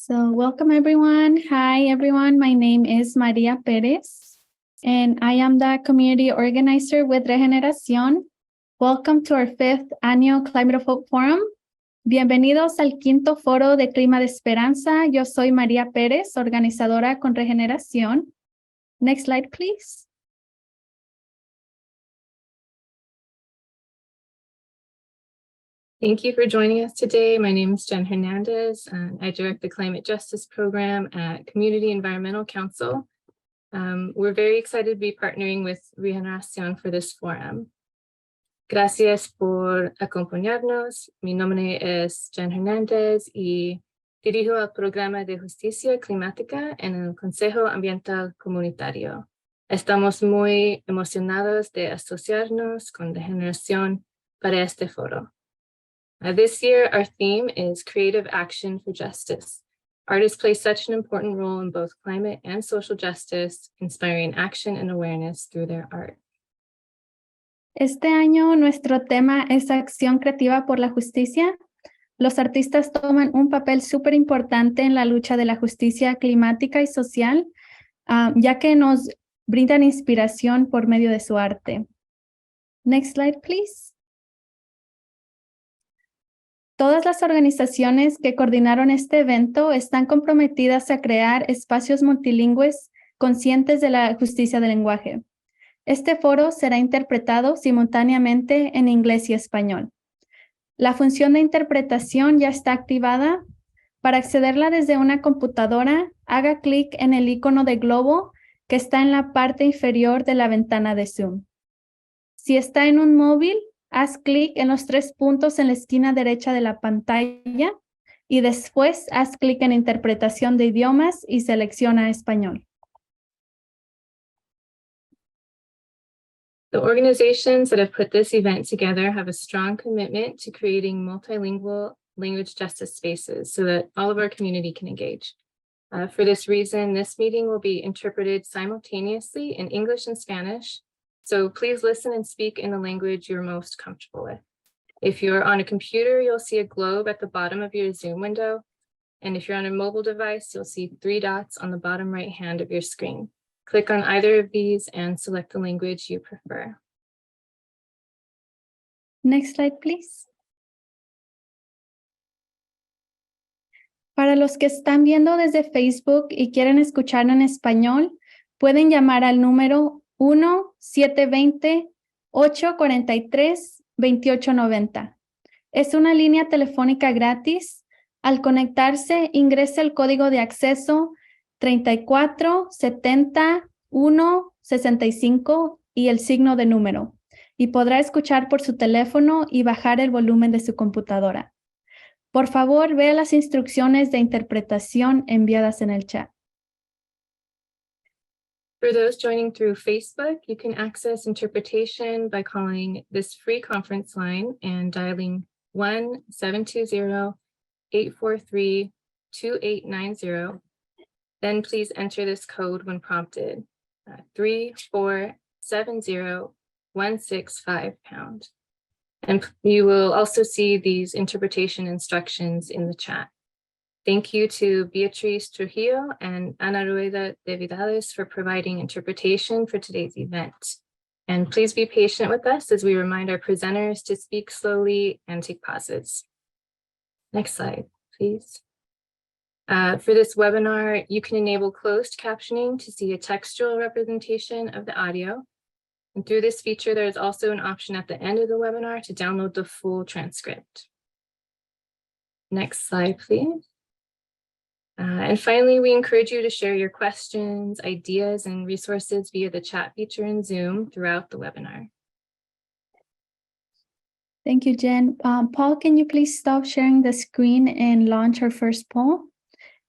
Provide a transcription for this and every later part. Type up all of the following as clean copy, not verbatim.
So welcome everyone. Hi everyone. My name is Maria Perez and I am the community organizer with Regeneración. Welcome to our 5th annual Climate of Hope Forum. Bienvenidos al 5º Foro de Clima de Esperanza. Yo soy María Pérez, organizadora con Regeneración. Next slide, please. Thank you for joining us today. My name is Jen Hernandez, and I direct the Climate Justice Program at Community Environmental Council. We're very excited to be partnering with Regeneración for this forum. Gracias por acompañarnos. Mi nombre es Jen Hernandez y dirijo el Programa de Justicia Climática en el Consejo Ambiental Comunitario. Estamos muy emocionados de asociarnos con Regeneración para este foro. This year, our theme is Creative Action for Justice. Artists play such an important role in both climate and social justice, inspiring action and awareness through their art. Este año nuestro tema es Acción Creativa por la Justicia. Los artistas toman un papel súper importante en la lucha de la justicia climática y social, ya que nos brindan inspiración por medio de su arte. Next slide, please. Todas las organizaciones que coordinaron este evento están comprometidas a crear espacios multilingües conscientes de la justicia del lenguaje. Este foro será interpretado simultáneamente en inglés y español. La función de interpretación ya está activada. Para accederla desde una computadora, haga clic en el icono de globo que está en la parte inferior de la ventana de Zoom. Si está en un móvil, haz clic en los 3 puntos en la esquina derecha de la pantalla y después haz clic en Interpretación de idiomas y selecciona Español. The organizations that have put this event together have a strong commitment to creating multilingual language justice spaces so that all of our community can engage. For this reason, this meeting will be interpreted simultaneously in English and Spanish. So please listen and speak in the language you're most comfortable with. If you're on a computer, you'll see a globe at the bottom of your Zoom window. And if you're on a mobile device, you'll see 3 dots on the bottom right hand of your screen. Click on either of these and select the language you prefer. Next slide, please. Para los que están viendo desde Facebook y quieren escuchar en español, pueden llamar al número 1-720-843-2890. Es una línea telefónica gratis. Al conectarse, ingrese el código de acceso 3470-165 y el signo de número, y podrá escuchar por su teléfono y bajar el volumen de su computadora. Por favor, vea las instrucciones de interpretación enviadas en el chat. For those joining through Facebook, you can access interpretation by calling this free conference line and dialing 1-720-843-2890. Then please enter this code when prompted, 3470165#. And you will also see these interpretation instructions in the chat. Thank you to Beatriz Trujillo and Ana Rueda de Vidales for providing interpretation for today's event. And please be patient with us as we remind our presenters to speak slowly and take pauses. Next slide, please. For this webinar, you can enable closed captioning to see a textual representation of the audio. And through this feature, there is also an option at the end of the webinar to download the full transcript. Next slide, please. And finally, we encourage you to share your questions, ideas, and resources via the chat feature in Zoom throughout the webinar. Thank you, Jen. Paul, can you please stop sharing the screen and launch our first poll?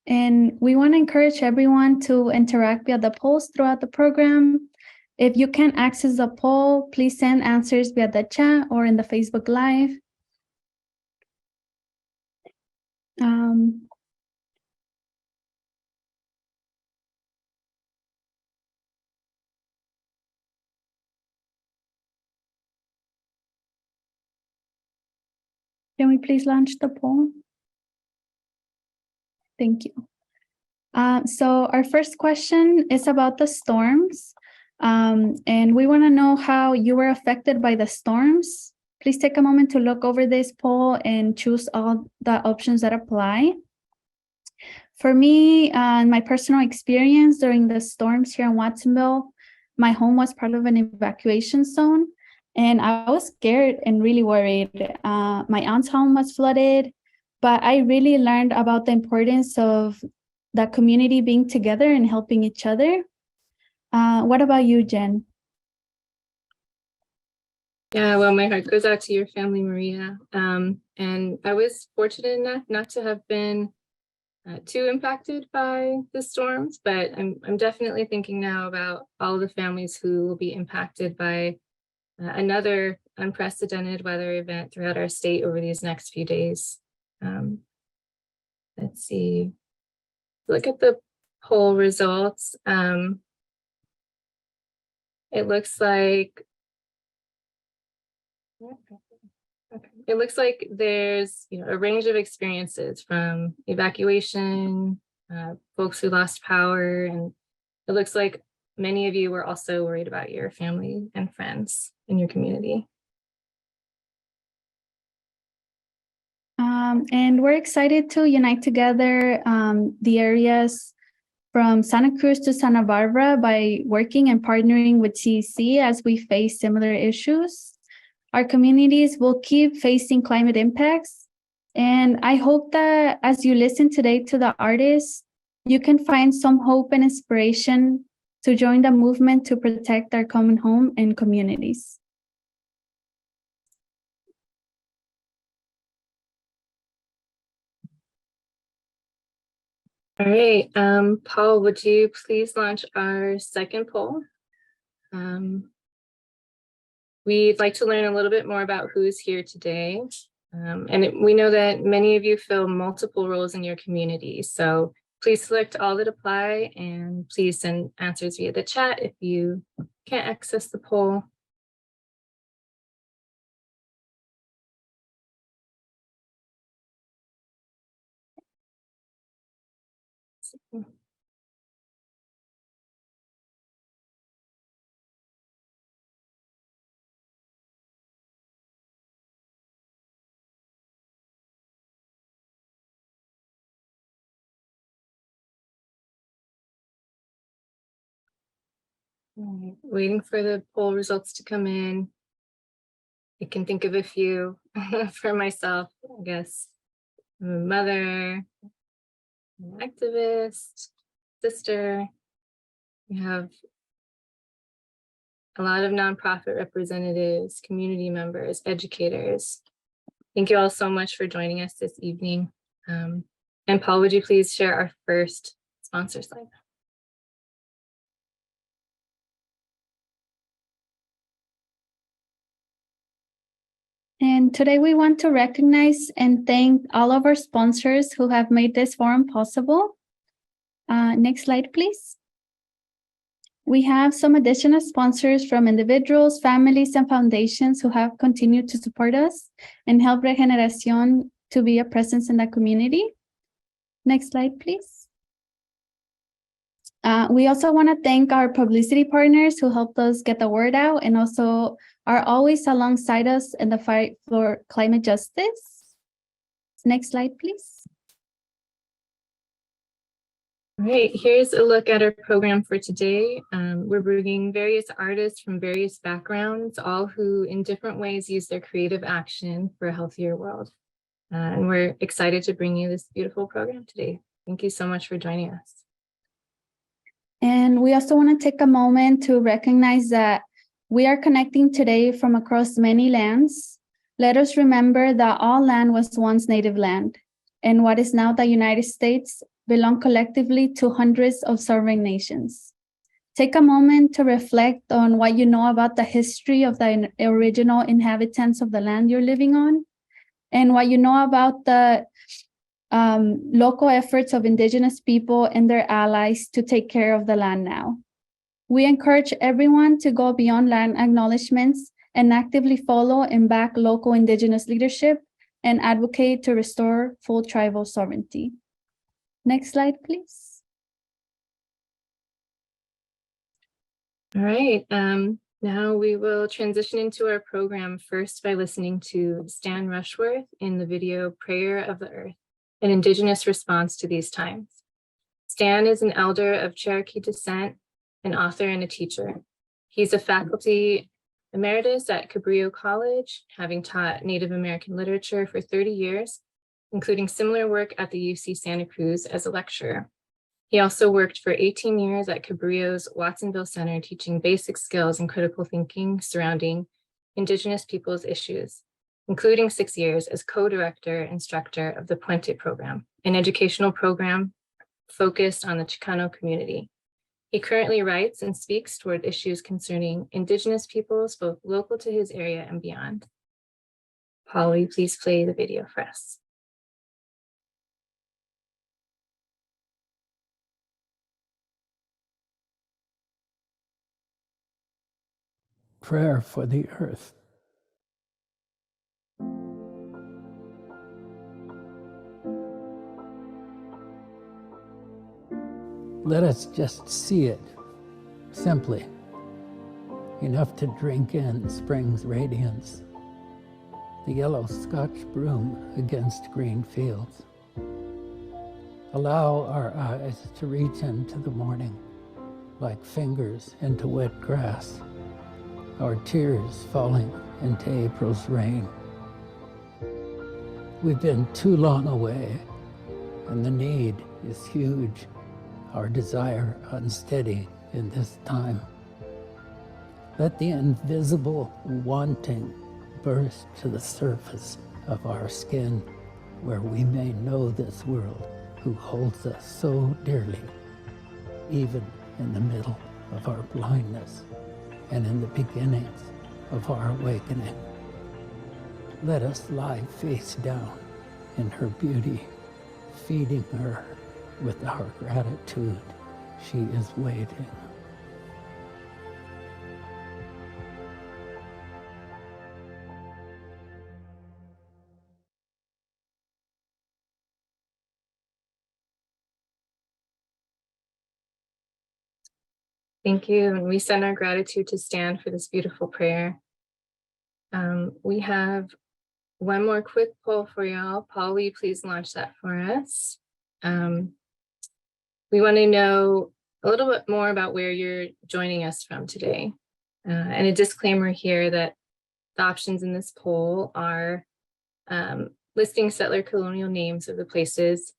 And we want to encourage everyone to interact via the polls throughout the program. If you can't access the poll, please send answers via the chat or in the Facebook Live. Can we please launch the poll? Thank you. So our first question is about the storms. And we want to know how you were affected by the storms. Please take a moment to look over this poll and choose all the options that apply. For me, my personal experience during the storms here in Watsonville, my home was part of an evacuation zone, and I was scared and really worried. My aunt's home was flooded, but I really learned about the importance of the community being together and helping each other. What about you, Jen? Yeah, well, my heart goes out to your family, Maria. And I was fortunate enough not to have been too impacted by the storms, but I'm definitely thinking now about all the families who will be impacted by another unprecedented weather event throughout our state over these next few days. Let's see. Look at the poll results. It looks like there's a range of experiences, from evacuation, folks who lost power, and it looks like many of you were also worried about your family and friends in your community. And we're excited to unite together the areas from Santa Cruz to Santa Barbara by working and partnering with CEC as we face similar issues. Our communities will keep facing climate impacts. And I hope that as you listen today to the artists, you can find some hope and inspiration to join the movement to protect our common home and communities. All right, Paul, would you please launch our second poll? We'd like to learn a little bit more about who's here today. We know that many of you fill multiple roles in your community, so please select all that apply, and please send answers via the chat if you can't access the poll. Right. Waiting for the poll results to come in. I can think of a few for myself, I guess. I'm a mother, an activist, sister. We have a lot of nonprofit representatives, community members, educators. Thank you all so much for joining us this evening. And Paul, would you please share our first sponsor slide? And today we want to recognize and thank all of our sponsors who have made this forum possible. Next slide, please. We have some additional sponsors from individuals, families, and foundations who have continued to support us and help Regeneración to be a presence in the community. Next slide, please. We also want to thank our publicity partners who helped us get the word out and also are always alongside us in the fight for climate justice. Next slide, please. All right, here's a look at our program for today. We're bringing various artists from various backgrounds, all who in different ways use their creative action for a healthier world. And we're excited to bring you this beautiful program today. Thank you so much for joining us. And we also want to take a moment to recognize that we are connecting today from across many lands. Let us remember that all land was once native land, and what is now the United States belong collectively to hundreds of sovereign nations. Take a moment to reflect on what you know about the history of the original inhabitants of the land you're living on, and what you know about the local efforts of Indigenous people and their allies to take care of the land now. We encourage everyone to go beyond land acknowledgements and actively follow and back local Indigenous leadership and advocate to restore full tribal sovereignty. Next slide, please. All right, now we will transition into our program first by listening to Stan Rushworth in the video Prayer of the Earth, an Indigenous response to these times. Stan is an elder of Cherokee descent, an author and a teacher. He's a faculty emeritus at Cabrillo College, having taught Native American literature for 30 years, including similar work at the UC Santa Cruz as a lecturer. He also worked for 18 years at Cabrillo's Watsonville Center, teaching basic skills and critical thinking surrounding Indigenous peoples' issues, including 6 years as co-director instructor of the Puente program, an educational program focused on the Chicano community. He currently writes and speaks toward issues concerning Indigenous peoples, both local to his area and beyond. Paul, will you please play the video for us? Prayer for the earth. Let us just see it, simply, enough to drink in spring's radiance, the yellow Scotch broom against green fields. Allow our eyes to reach into the morning like fingers into wet grass, our tears falling into April's rain. We've been too long away, and the need is huge, our desire unsteady in this time. Let the invisible wanting burst to the surface of our skin, where we may know this world who holds us so dearly, even in the middle of our blindness and in the beginnings of our awakening. Let us lie face down in her beauty, feeding her with our gratitude. She is waiting. Thank you, and we send our gratitude to Stan for this beautiful prayer. We have one more quick poll for y'all. Paul, will you please launch that for us? We want to know a little bit more about where you're joining us from today. And a disclaimer here that the options in this poll are listing settler colonial names of the places.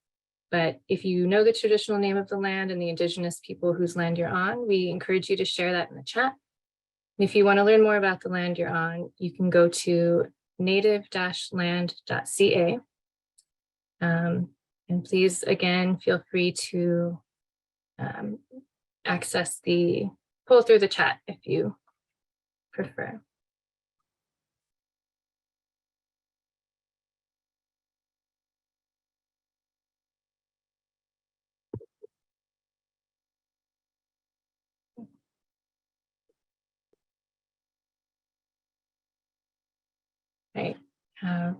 But if you know the traditional name of the land and the Indigenous people whose land you're on, we encourage you to share that in the chat. And if you want to learn more about the land you're on, you can go to native-land.ca. And please, again, feel free to access the poll through the chat if you prefer. Right, have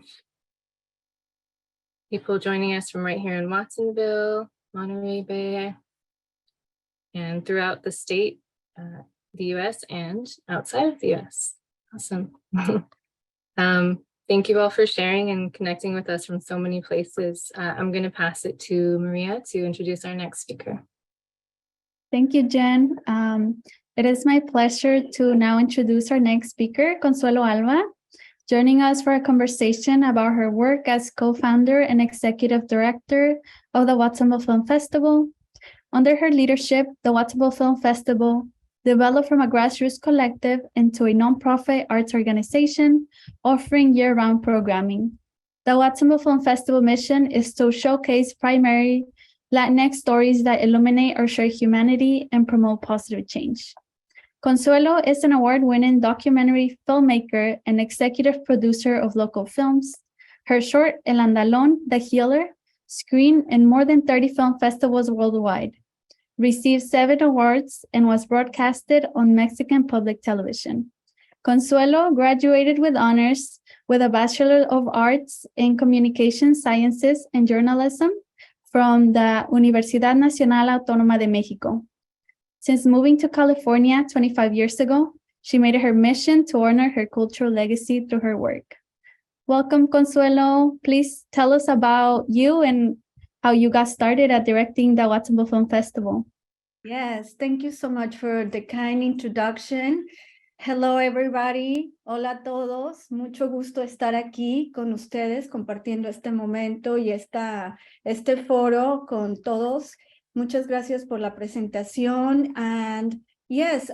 people joining us from right here in Watsonville, Monterey Bay, and throughout the state, the US and outside of the US. Awesome. Thank you all for sharing and connecting with us from so many places. I'm going to pass it to Maria to introduce our next speaker. Thank you, Jen. It is my pleasure to now introduce our next speaker, Consuelo Alba, joining us for a conversation about her work as co-founder and executive director of the Watsonville Film Festival. Under her leadership, the Watsonville Film Festival developed from a grassroots collective into a nonprofit arts organization offering year-round programming. The Watsonville Film Festival mission is to showcase primary Latinx stories that illuminate our shared humanity and promote positive change. Consuelo is an award-winning documentary filmmaker and executive producer of local films. Her short, El Andalón, The Healer, screened in more than 30 film festivals worldwide, received 7 awards, and was broadcasted on Mexican public television. Consuelo graduated with honors with a Bachelor of Arts in Communication Sciences and Journalism from the Universidad Nacional Autónoma de Mexico. Since moving to California 25 years ago, she made it her mission to honor her cultural legacy through her work. Welcome, Consuelo. Please tell us about you and how you got started at directing the Watsonville Film Festival. Yes, thank you so much for the kind introduction. Hello, everybody. Hola a todos. Mucho gusto estar aquí con ustedes compartiendo este momento y este foro con todos. Muchas gracias por la presentación. And yes,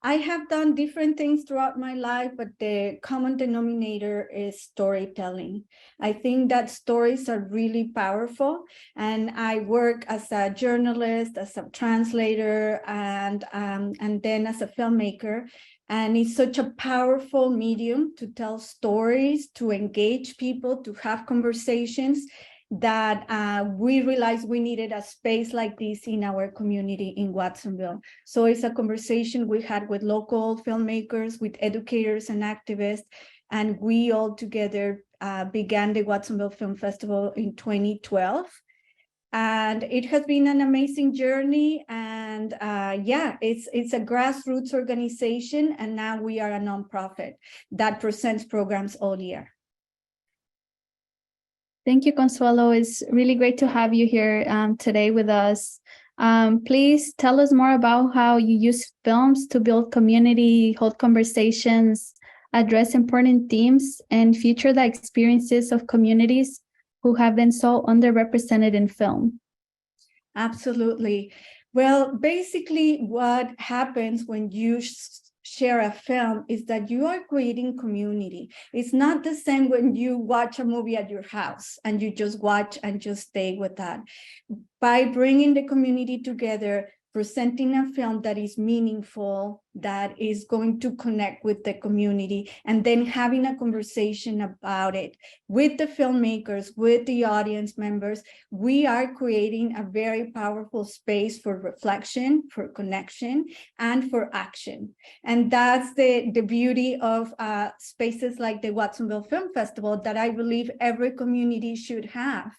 I have done different things throughout my life, but the common denominator is storytelling. I think that stories are really powerful, and I work as a journalist, as a translator, and then as a filmmaker. And it's such a powerful medium to tell stories, to engage people, to have conversations, that we realized we needed a space like this in our community in Watsonville. So it's a conversation we had with local filmmakers, with educators and activists, and we all together began the Watsonville Film Festival in 2012. And it has been an amazing journey. And yeah, it's a grassroots organization. And now we are a nonprofit that presents programs all year. Thank you, Consuelo. It's really great to have you here today with us. Please tell us more about how you use films to build community, hold conversations, address important themes, and feature the experiences of communities who have been so underrepresented in film. Absolutely. Well, basically what happens when you share a film is that you are creating community. It's not the same when you watch a movie at your house and you just watch and just stay with that. By bringing the community together, presenting a film that is meaningful, that is going to connect with the community, and then having a conversation about it with the filmmakers, with the audience members, we are creating a very powerful space for reflection, for connection, and for action. And that's the beauty of spaces like the Watsonville Film Festival that I believe every community should have.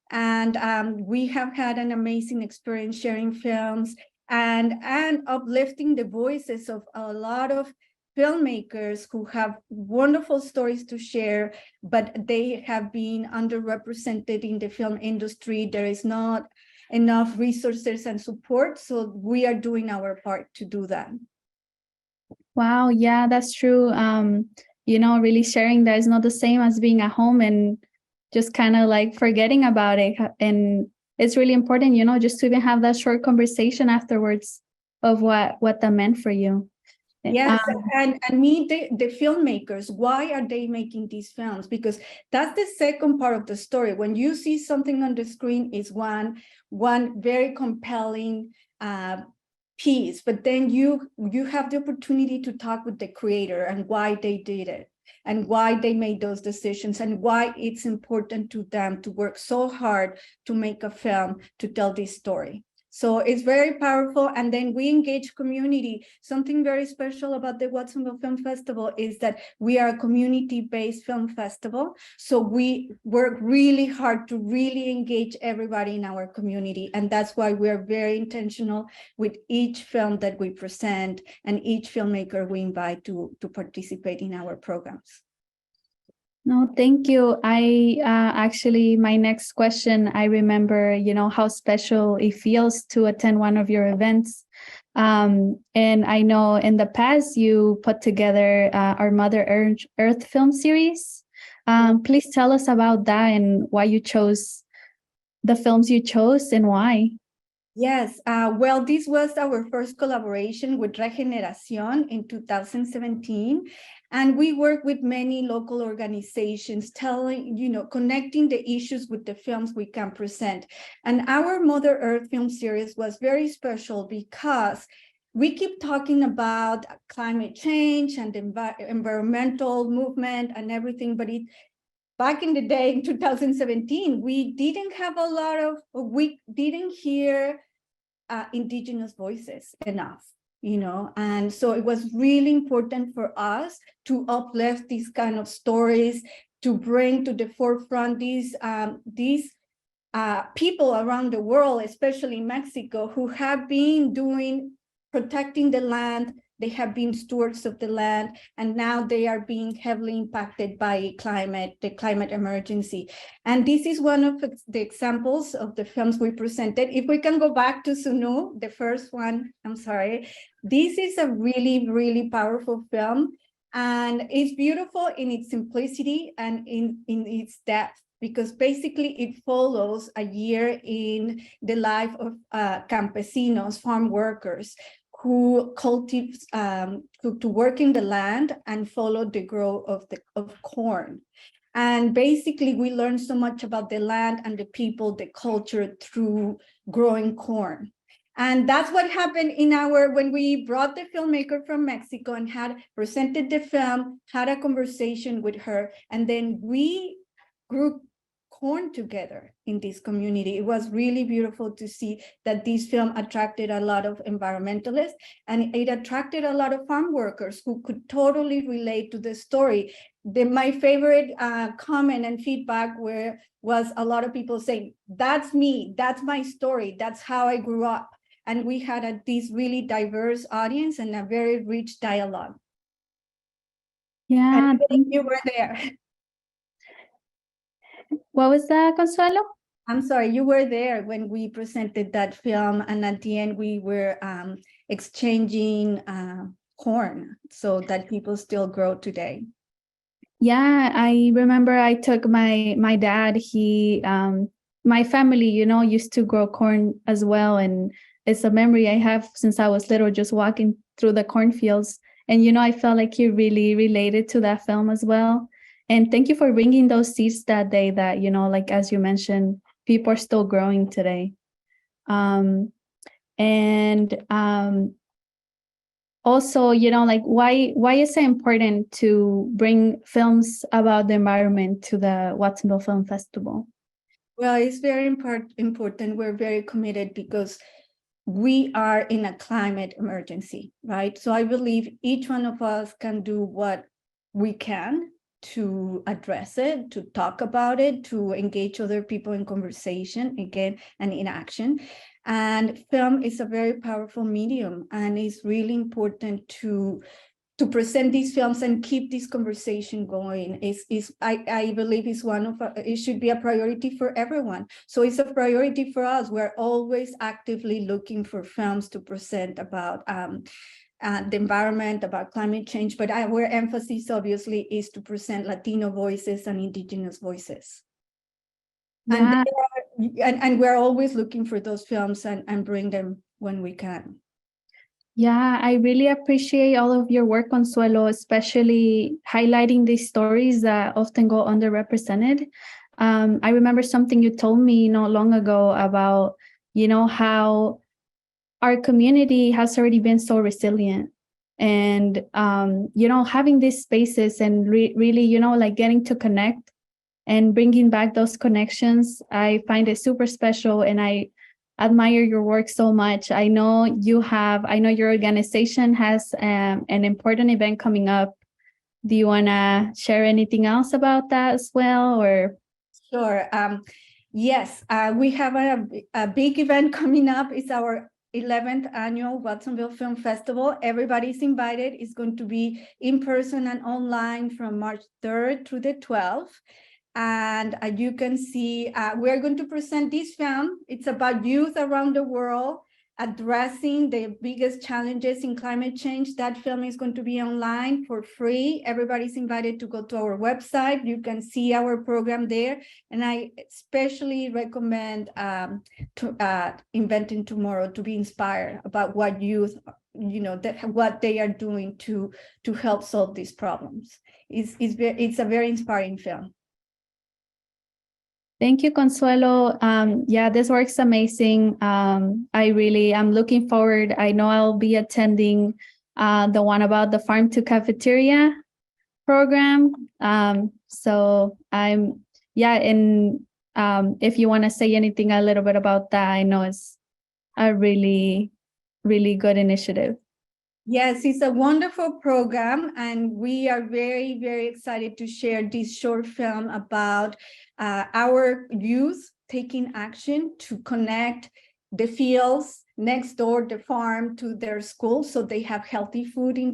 And we have had an amazing experience sharing films and uplifting the voices of a lot of filmmakers who have wonderful stories to share, but they have been underrepresented in the film industry. There is not enough resources and support, so we are doing our part to do that. Wow, yeah, that's true. You know, really sharing that is not the same as being at home and just kind of like forgetting about it. And it's really important, you know, just to even have that short conversation afterwards of what that meant for you. Yes, and meet the filmmakers. Why are they making these films? Because that's the second part of the story. When you see something on the screen, is one very compelling piece, but then you have the opportunity to talk with the creator and why they did it, and why they made those decisions, and why it's important to them to work so hard to make a film to tell this story. So it's very powerful. And then we engage community. Something very special about the Watsonville Film Festival is that we are a community-based film festival. So we work really hard to really engage everybody in our community. And that's why we're very intentional with each film that we present and each filmmaker we invite to participate in our programs. No, thank you. I actually, my next question, I remember, you know, how special it feels to attend one of your events. And I know in the past you put together our Mother Earth film series. Please tell us about that and why you chose the films you chose and why. Yes, well, this was our first collaboration with Regeneración in 2017. And we work with many local organizations connecting the issues with the films we can present. And our Mother Earth film series was very special because we keep talking about climate change and environmental movement and everything, but back in the day, in 2017, we didn't hear indigenous voices enough. And so it was really important for us to uplift these kind of stories, to bring to the forefront these people around the world, especially Mexico, who have been protecting the land. They have been stewards of the land, and now they are being heavily impacted by the climate emergency. And this is one of the examples of the films we presented. If we can go back to Sunu, the first one, I'm sorry. This is a really, really powerful film, and it's beautiful in its simplicity and in its depth, because basically it follows a year in the life of campesinos, farm workers, who cultivate to work in the land and follow the growth of corn. And basically we learn so much about the land and the people, the culture, through growing corn. And that's what happened when we brought the filmmaker from Mexico and had presented the film, had a conversation with her, and then we grew corn together in this community. It was really beautiful to see that this film attracted a lot of environmentalists, and it attracted a lot of farm workers who could totally relate to the story. My favorite comment and feedback was a lot of people saying, that's me, that's my story, that's how I grew up. And we had this really diverse audience and a very rich dialogue. Yeah, And you were there. What was that, Consuelo? I'm sorry, you were there when we presented that film, and at the end we were exchanging corn so that people still grow today. Yeah, I remember I took my dad, my family, used to grow corn as well. And it's a memory I have since I was little, just walking through the cornfields. And, I felt like he really related to that film as well. And thank you for bringing those seeds that day that, like, as you mentioned, people are still growing today. Also, like, why is it important to bring films about the environment to the Watsonville Film Festival? Well, it's very important. We're very committed because we are in a climate emergency, right? So I believe each one of us can do what we can to address it, to talk about it, to engage other people in conversation again and in action. And film is a very powerful medium, and it's really important to present these films and keep this conversation going. I believe it should be a priority for everyone. So it's a priority for us. We're always actively looking for films to present about the environment, about climate change, but our emphasis obviously is to present Latino voices and Indigenous voices. Yeah. And we're always looking for those films and bring them when we can. Yeah, I really appreciate all of your work, Consuelo, especially highlighting these stories that often go underrepresented. I remember something you told me not long ago about, how our community has already been so resilient. And, having these spaces and really, like getting to connect and bringing back those connections, I find it super special, and I admire your work so much. I know your organization has an important event coming up. Do you want to share anything else about that as well? Or Sure. Yes, we have a big event coming up. It's our 11th annual Watsonville Film Festival. Everybody's invited. It's going to be in person and online from March 3rd through the 12th. And you can see, we're going to present this film. It's about youth around the world addressing the biggest challenges in climate change. That film is going to be online for free. Everybody's invited to go to our website. You can see our program there. And I especially recommend Inventing Tomorrow to be inspired about what youth, what they are doing to help solve these problems. It's a very inspiring film. Thank you, Consuelo. Yeah, this work's amazing. I'm looking forward. I know I'll be attending the one about the farm to cafeteria program. If you want to say anything a little bit about that, I know it's a really, really good initiative. Yes, it's a wonderful program, and we are very, very excited to share this short film about our youth taking action to connect the fields next door, the farm, to their school, so they have healthy food in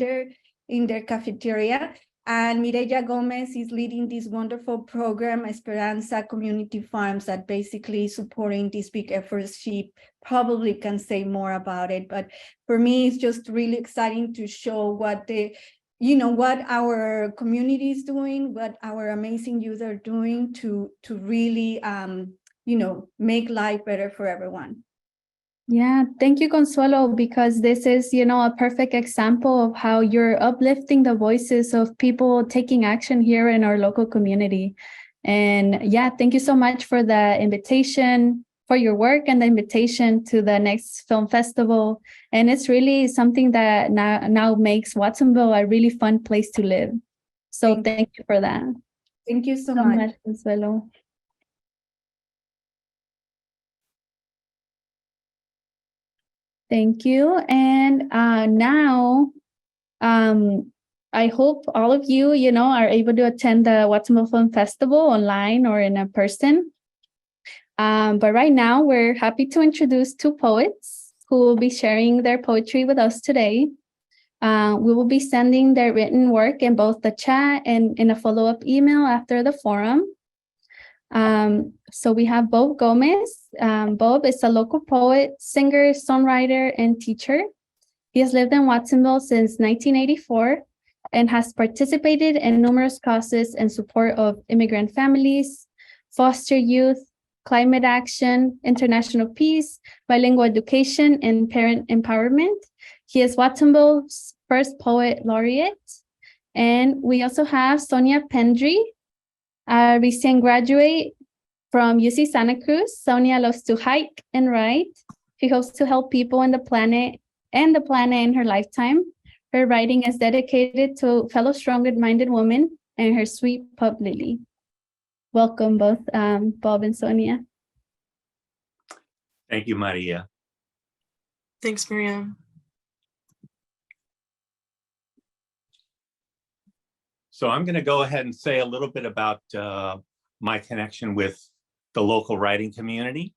their cafeteria. And Mireya Gomez is leading this wonderful program, Esperanza Community Farms, that basically supporting these big efforts. She probably can say more about it, but for me, it's just really exciting to show what what our community is doing, what our amazing youth are doing to really, make life better for everyone. Yeah, thank you, Consuelo, because this is, a perfect example of how you're uplifting the voices of people taking action here in our local community. And yeah, thank you so much for the invitation, for your work, and the invitation to the next film festival. And it's really something that now makes Watsonville a really fun place to live. So thank you for that. Thank you so much, Consuelo. Thank you. And now, I hope all of you, are able to attend the Watsonville Film Festival online or in person. But right now, we're happy to introduce two poets who will be sharing their poetry with us today. We will be sending their written work in both the chat and in a follow-up email after the forum. So we have Bob Gomez. Bob is a local poet, singer, songwriter, and teacher. He has lived in Watsonville since 1984 and has participated in numerous causes in support of immigrant families, foster youth, climate action, international peace, bilingual education, and parent empowerment. He is Watsonville's first poet laureate. And we also have Sonia Pendry, a recent graduate from UC Santa Cruz. Sonia loves to hike and write. She hopes to help people on the planet in her lifetime. Her writing is dedicated to fellow strong-minded women and her sweet pup, Lily. Welcome both, Bob and Sonia. Thank you, Maria. Thanks, Miriam. So I'm going to go ahead and say a little bit about my connection with the local writing community.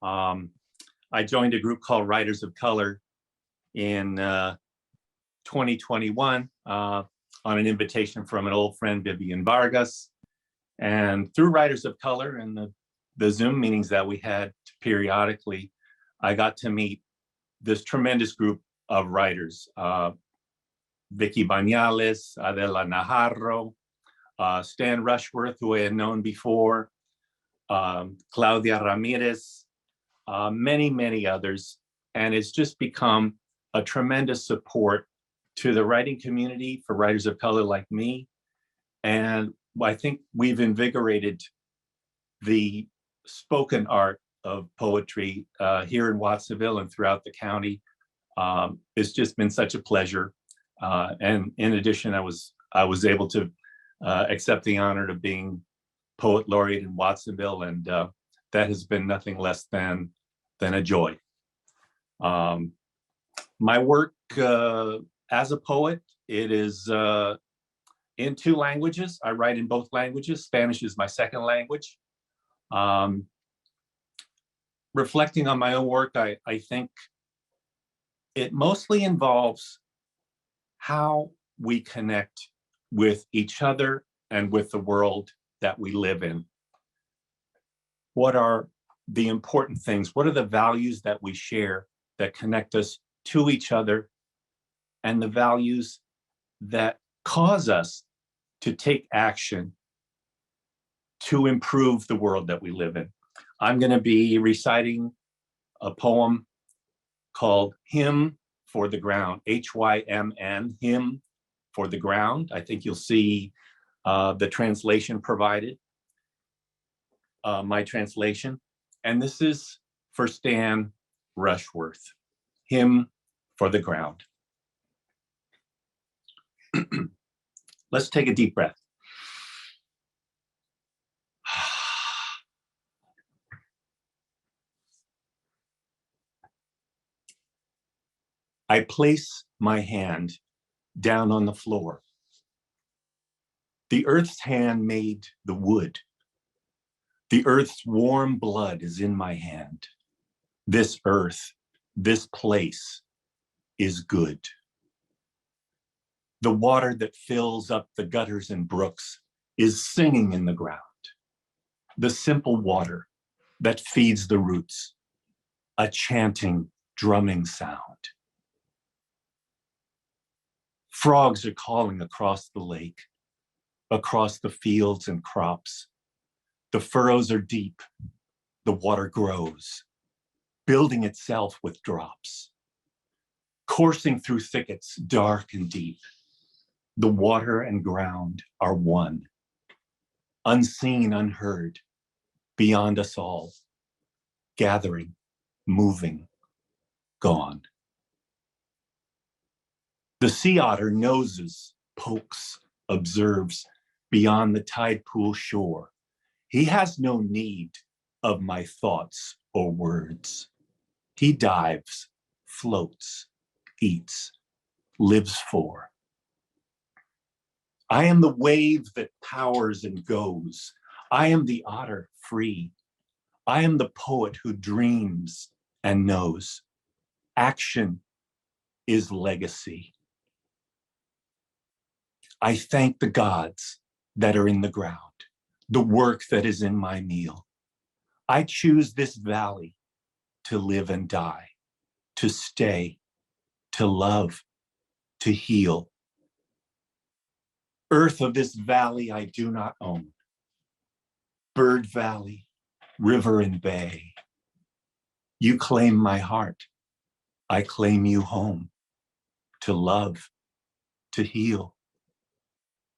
I joined a group called Writers of Color in 2021 on an invitation from an old friend, Vivian Vargas. And through Writers of Color and the Zoom meetings that we had periodically, I got to meet this tremendous group of writers. Vicky Bañales, Adela Najarro, Stan Rushworth, who I had known before, Claudia Ramirez, many, many others. And it's just become a tremendous support to the writing community for writers of color like me. And I think we've invigorated the spoken art of poetry here in Watsonville and throughout the county. It's just been such a pleasure. And in addition, I was able to accept the honor of being Poet Laureate in Watsonville, and that has been nothing less than a joy. My work as a poet, it is in two languages. I write in both languages. Spanish is my second language. Reflecting on my own work, I think it mostly involves how we connect with each other and with the world that we live in. What are the important things? What are the values that we share that connect us to each other, and the values that cause us to take action to improve the world that we live in? I'm going to be reciting a poem called Hymn for the Ground, H-Y-M-N, Hymn for the Ground. I think you'll see the translation provided, my translation. And this is for Stan Rushworth, Hymn for the Ground. Let's take a deep breath. I place my hand down on the floor. The earth's hand made the wood. The earth's warm blood is in my hand. This earth, this place is good. The water that fills up the gutters and brooks is singing in the ground. The simple water that feeds the roots, a chanting, drumming sound. Frogs are calling across the lake, across the fields and crops. The furrows are deep, the water grows, building itself with drops. Coursing through thickets dark and deep, the water and ground are one. Unseen, unheard, beyond us all, gathering, moving, gone. The sea otter noses, pokes, observes beyond the tide pool shore. He has no need of my thoughts or words. He dives, floats, eats, lives for. I am the wave that powers and goes. I am the otter free. I am the poet who dreams and knows. Action is legacy. I thank the gods that are in the ground, the work that is in my meal. I choose this valley to live and die, to stay, to love, to heal. Earth of this valley I do not own. Bird Valley, river and bay. You claim my heart. I claim you home, to love, to heal,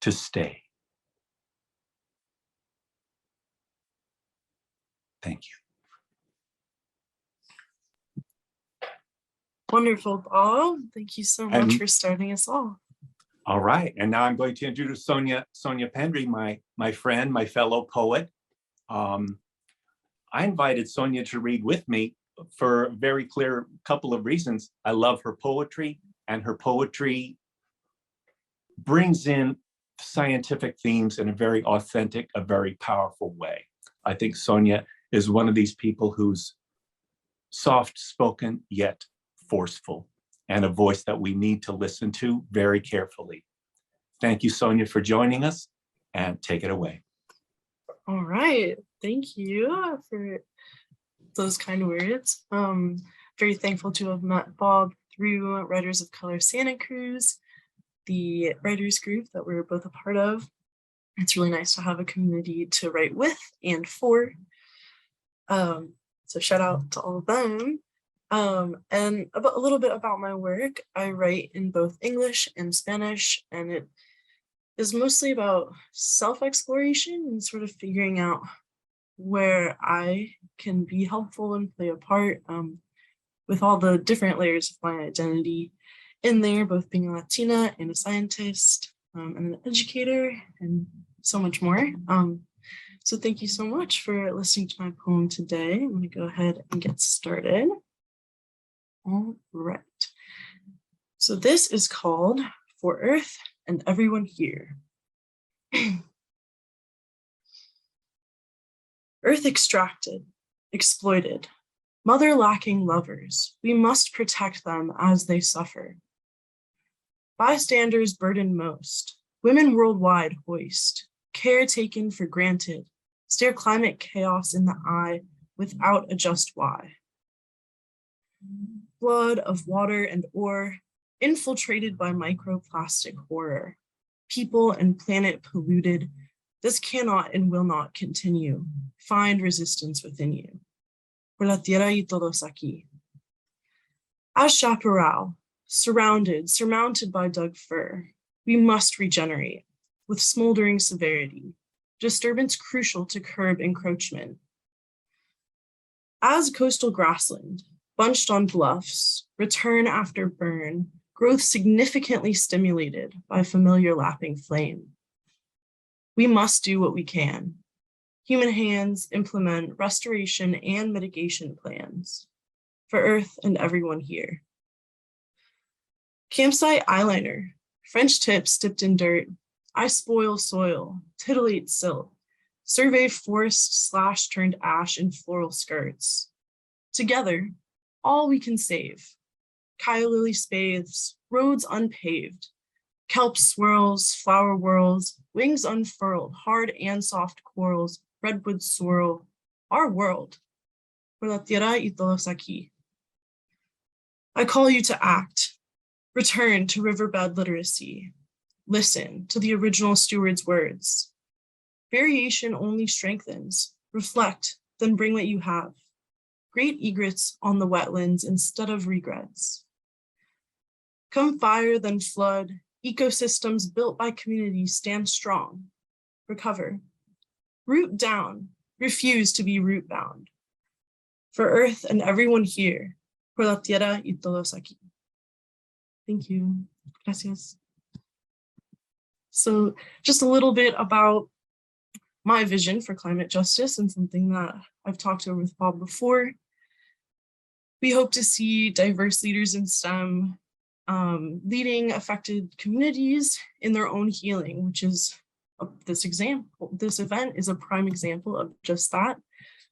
to stay. Thank you. Wonderful, Bob. Thank you so much And- for starting us off. All right, and now I'm going to introduce Sonia Pendry, my friend, my fellow poet. I invited Sonia to read with me for a very clear couple of reasons. I love her poetry, and her poetry brings in scientific themes in a very authentic, a very powerful way. I think Sonia is one of these people who's soft-spoken yet forceful, and a voice that we need to listen to very carefully. Thank you, Sonia, for joining us, and take it away. All right. Thank you for those kind words. Very thankful to have met Bob through Writers of Color Santa Cruz, the writers group that we're both a part of. It's really nice to have a community to write with and for. So shout out to all of them. And a little bit about my work. I write in both English and Spanish, and it is mostly about self-exploration and sort of figuring out where I can be helpful and play a part with all the different layers of my identity in there, both being a Latina and a scientist and an educator and so much more. So thank you so much for listening to my poem today. I'm going to go ahead and get started. All right. So this is called For Earth and Everyone Here. Earth extracted, exploited, mother lacking lovers, we must protect them as they suffer. Bystanders burden most, women worldwide hoist, care taken for granted, stare climate chaos in the eye without a just why. Blood of water and ore, infiltrated by microplastic horror, people and planet polluted, this cannot and will not continue. Find resistance within you. Por la tierra y todos aquí. As chaparral, surmounted by Doug fir, we must regenerate with smoldering severity, disturbance crucial to curb encroachment. As coastal grassland, bunched on bluffs, return after burn, growth significantly stimulated by familiar lapping flame. We must do what we can. Human hands implement restoration and mitigation plans for Earth and everyone here. Campsite eyeliner, French tips dipped in dirt, I spoil soil, titillate silt, Survey forest slash turned ash in floral skirts. Together, all we can save. Kyle lily spathes, roads unpaved. Kelp swirls, flower whirls, wings unfurled, hard and soft corals, redwood swirl, our world. Por la tierra y todos aquí. I call you to act. Return to riverbed literacy. Listen to the original steward's words. Variation only strengthens. Reflect, then bring what you have. Great egrets on the wetlands instead of regrets. Come fire, then flood. Ecosystems built by communities stand strong. Recover. Root down. Refuse to be root bound. For Earth and everyone here. Por la tierra y todos aquí. Thank you. Gracias. So just a little bit about my vision for climate justice and something that I've talked over with Bob before. We hope to see diverse leaders in STEM leading affected communities in their own healing, which is this event is a prime example of just that,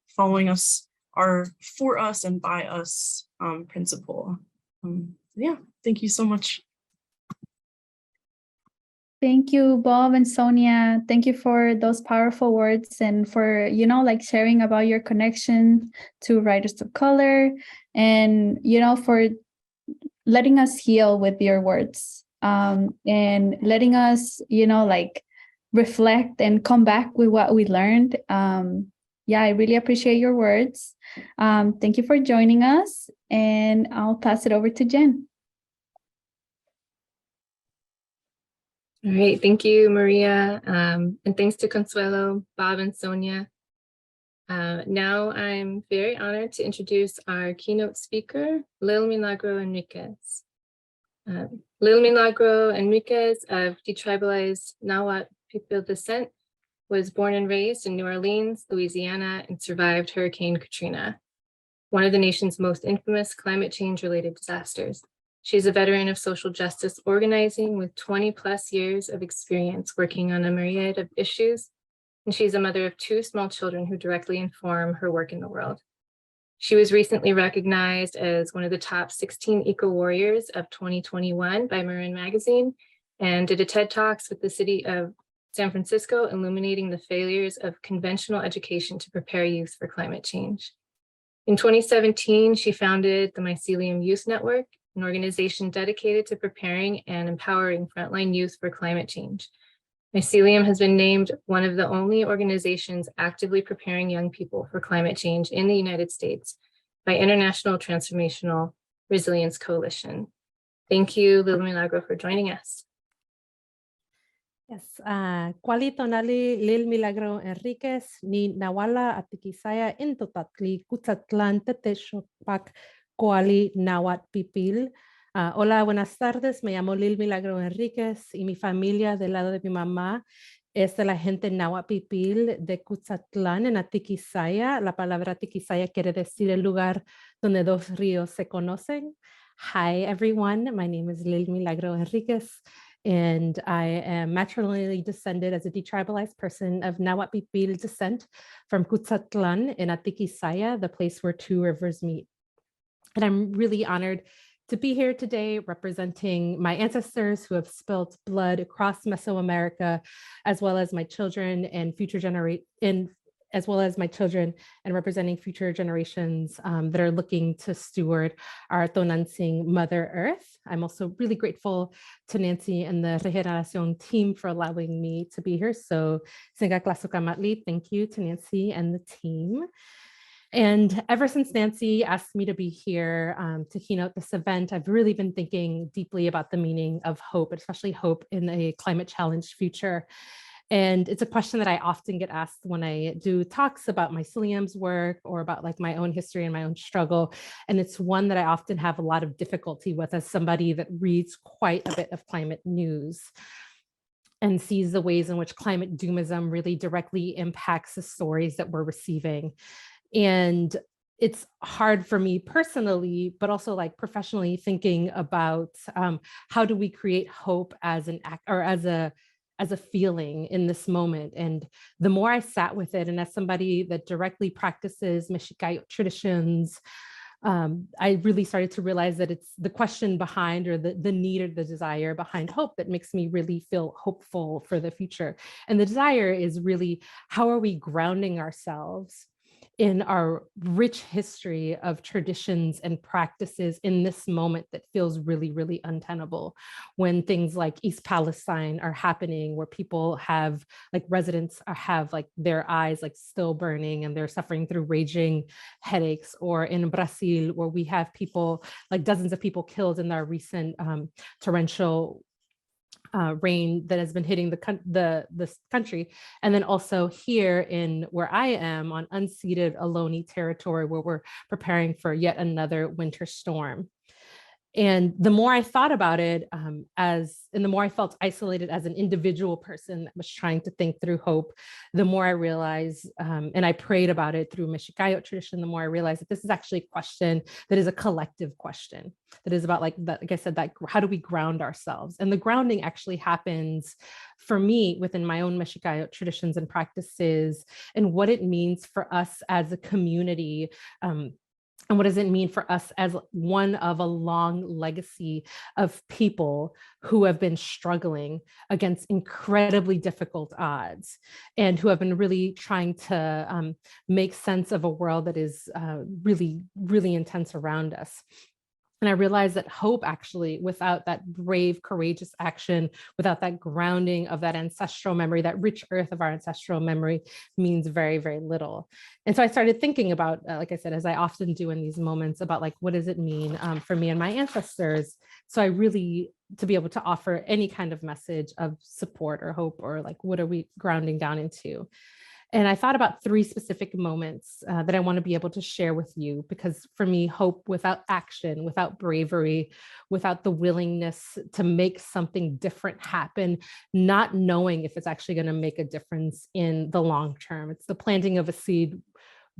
following us our for us and by us principle. Yeah, thank you so much. Thank you, Bob and Sonia. Thank you for those powerful words and for, like sharing about your connection to writers of color and, for letting us heal with your words and letting us, reflect and come back with what we learned. Yeah, I really appreciate your words. Thank you for joining us, and I'll pass it over to Jen. All right, thank you, Maria. And thanks to Consuelo, Bob, and Sonia. Now I'm very honored to introduce our keynote speaker, Lil Milagro Enriquez. Lil Milagro Enriquez of detribalized Nahuatl people descent was born and raised in New Orleans, Louisiana, and survived Hurricane Katrina, one of the nation's most infamous climate change-related disasters. She's a veteran of social justice organizing with 20+ years of experience working on a myriad of issues, and she's a mother of 2 small children who directly inform her work in the world. She was recently recognized as one of the top 16 eco-warriors of 2021 by Marin Magazine, and did a TED Talks with the city of San Francisco, illuminating the failures of conventional education to prepare youth for climate change. In 2017, she founded the Mycelium Youth Network, an organization dedicated to preparing and empowering frontline youth for climate change. Mycelium has been named one of the only organizations actively preparing young people for climate change in the United States by International Transformational Resilience Coalition. Thank you, Lil Milagro, for joining us. Yes, Kuali tonali Lil Milagro Enriquez ni Nawala atikisaya intotatli kutzatlan tetexopac Kuali Nahuatl Pipil. Hola, buenas tardes. Me llamo Lil Milagro Enriquez y mi familia del lado de mi mamá es de la gente Nahuatl Pipil de Cuzatlán en Atiquizaya. La palabra Atiquizaya quiere decir el lugar donde 2 ríos se conocen. Hi, everyone. My name is Lil Milagro Enriquez, and I am matrilineally descended as a detribalized person of Nahuatl Pipil descent from Cuzatlán in Atiquizaya, the place where 2 rivers meet. And I'm really honored to be here today representing my ancestors who have spilled blood across Mesoamerica, as well as my children and representing future generations that are looking to steward our Tonantzin Mother Earth. I'm also really grateful to Nancy and the Regeneración team for allowing me to be here. So, Singa Klasukamatli, thank you to Nancy and the team. And ever since Nancy asked me to be here to keynote this event, I've really been thinking deeply about the meaning of hope, especially hope in a climate challenged future. And it's a question that I often get asked when I do talks about Mycelium's work or about my own history and my own struggle. And it's one that I often have a lot of difficulty with as somebody that reads quite a bit of climate news and sees the ways in which climate doomism really directly impacts the stories that we're receiving. And it's hard for me personally, but also professionally thinking about how do we create hope as an act or as a as a feeling in this moment. And the more I sat with it, and as somebody that directly practices Mexicano traditions, I really started to realize that it's the question behind, or the need or the desire behind hope, that makes me really feel hopeful for the future. And the desire is really, how are we grounding ourselves in our rich history of traditions and practices in this moment that feels really, really untenable, when things like East Palestine are happening, where people have, like, residents have like their eyes like still burning and they're suffering through raging headaches, or in Brazil, where we have people, like dozens of people killed in our recent torrential rain that has been hitting this country. And then also here in where I am on unceded Ohlone territory, where we're preparing for yet another winter storm. And the more I thought about it, and the more I felt isolated as an individual person that was trying to think through hope, the more I realized, and I prayed about it through Mexicano tradition, the more I realized that this is actually a question that is a collective question, that is about, like I said, that how do we ground ourselves? And the grounding actually happens for me within my own Mexicano traditions and practices, and what it means for us as a community. And what does it mean for us as one of a long legacy of people who have been struggling against incredibly difficult odds, and who have been really trying to make sense of a world that is really, really intense around us? And I realized that hope, actually, without that brave, courageous action, without that grounding of that ancestral memory, that rich earth of our ancestral memory, means very, very little. And so I started thinking about, like I said, as I often do in these moments, about like, what does it mean for me and my ancestors? So I really, to be able to offer any kind of message of support or hope, or like, what are we grounding down into? And I thought about 3 specific moments that I want to be able to share with you, because for me, hope without action, without bravery, without the willingness to make something different happen, not knowing if it's actually going to make a difference in the long term. It's the planting of a seed,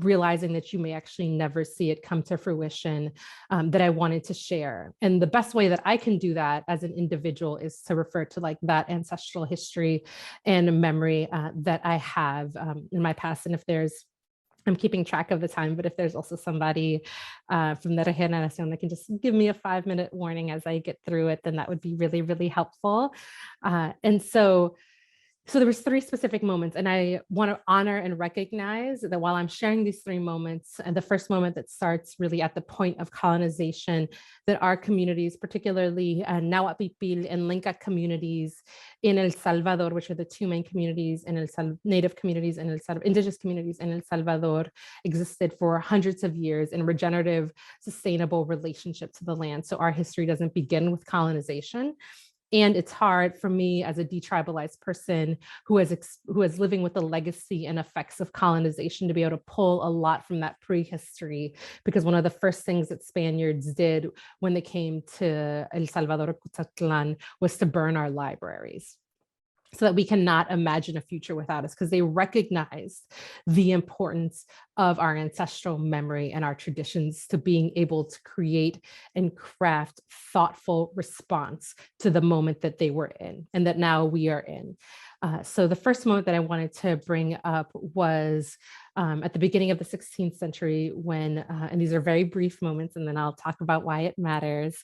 realizing that you may actually never see it come to fruition, that I wanted to share. And the best way that I can do that as an individual is to refer to like that ancestral history and memory that I have in my past. And if there's, I'm keeping track of the time, but if there's also somebody from the Regeneración that can just give me a 5-minute warning as I get through it, then that would be really, really helpful. And so there was 3 specific moments, and I want to honor and recognize that while I'm sharing these 3 moments, and the first moment that starts really at the point of colonization, that our communities, particularly Nahuatl Pipil and Lenca communities in El Salvador, which are the 2 main communities in Native communities and indigenous communities in El Salvador, existed for hundreds of years in regenerative, sustainable relationship to the land. So our history doesn't begin with colonization. And it's hard for me as a detribalized person who is living with the legacy and effects of colonization to be able to pull a lot from that prehistory, because one of the first things that Spaniards did when they came to El Salvador, Cuzatlan, was to burn our libraries, so that we cannot imagine a future without us, because they recognized the importance of our ancestral memory and our traditions to being able to create and craft thoughtful response to the moment that they were in and that now we are in. So the first moment that I wanted to bring up was at the beginning of the 16th century when, and these are very brief moments, and then I'll talk about why it matters.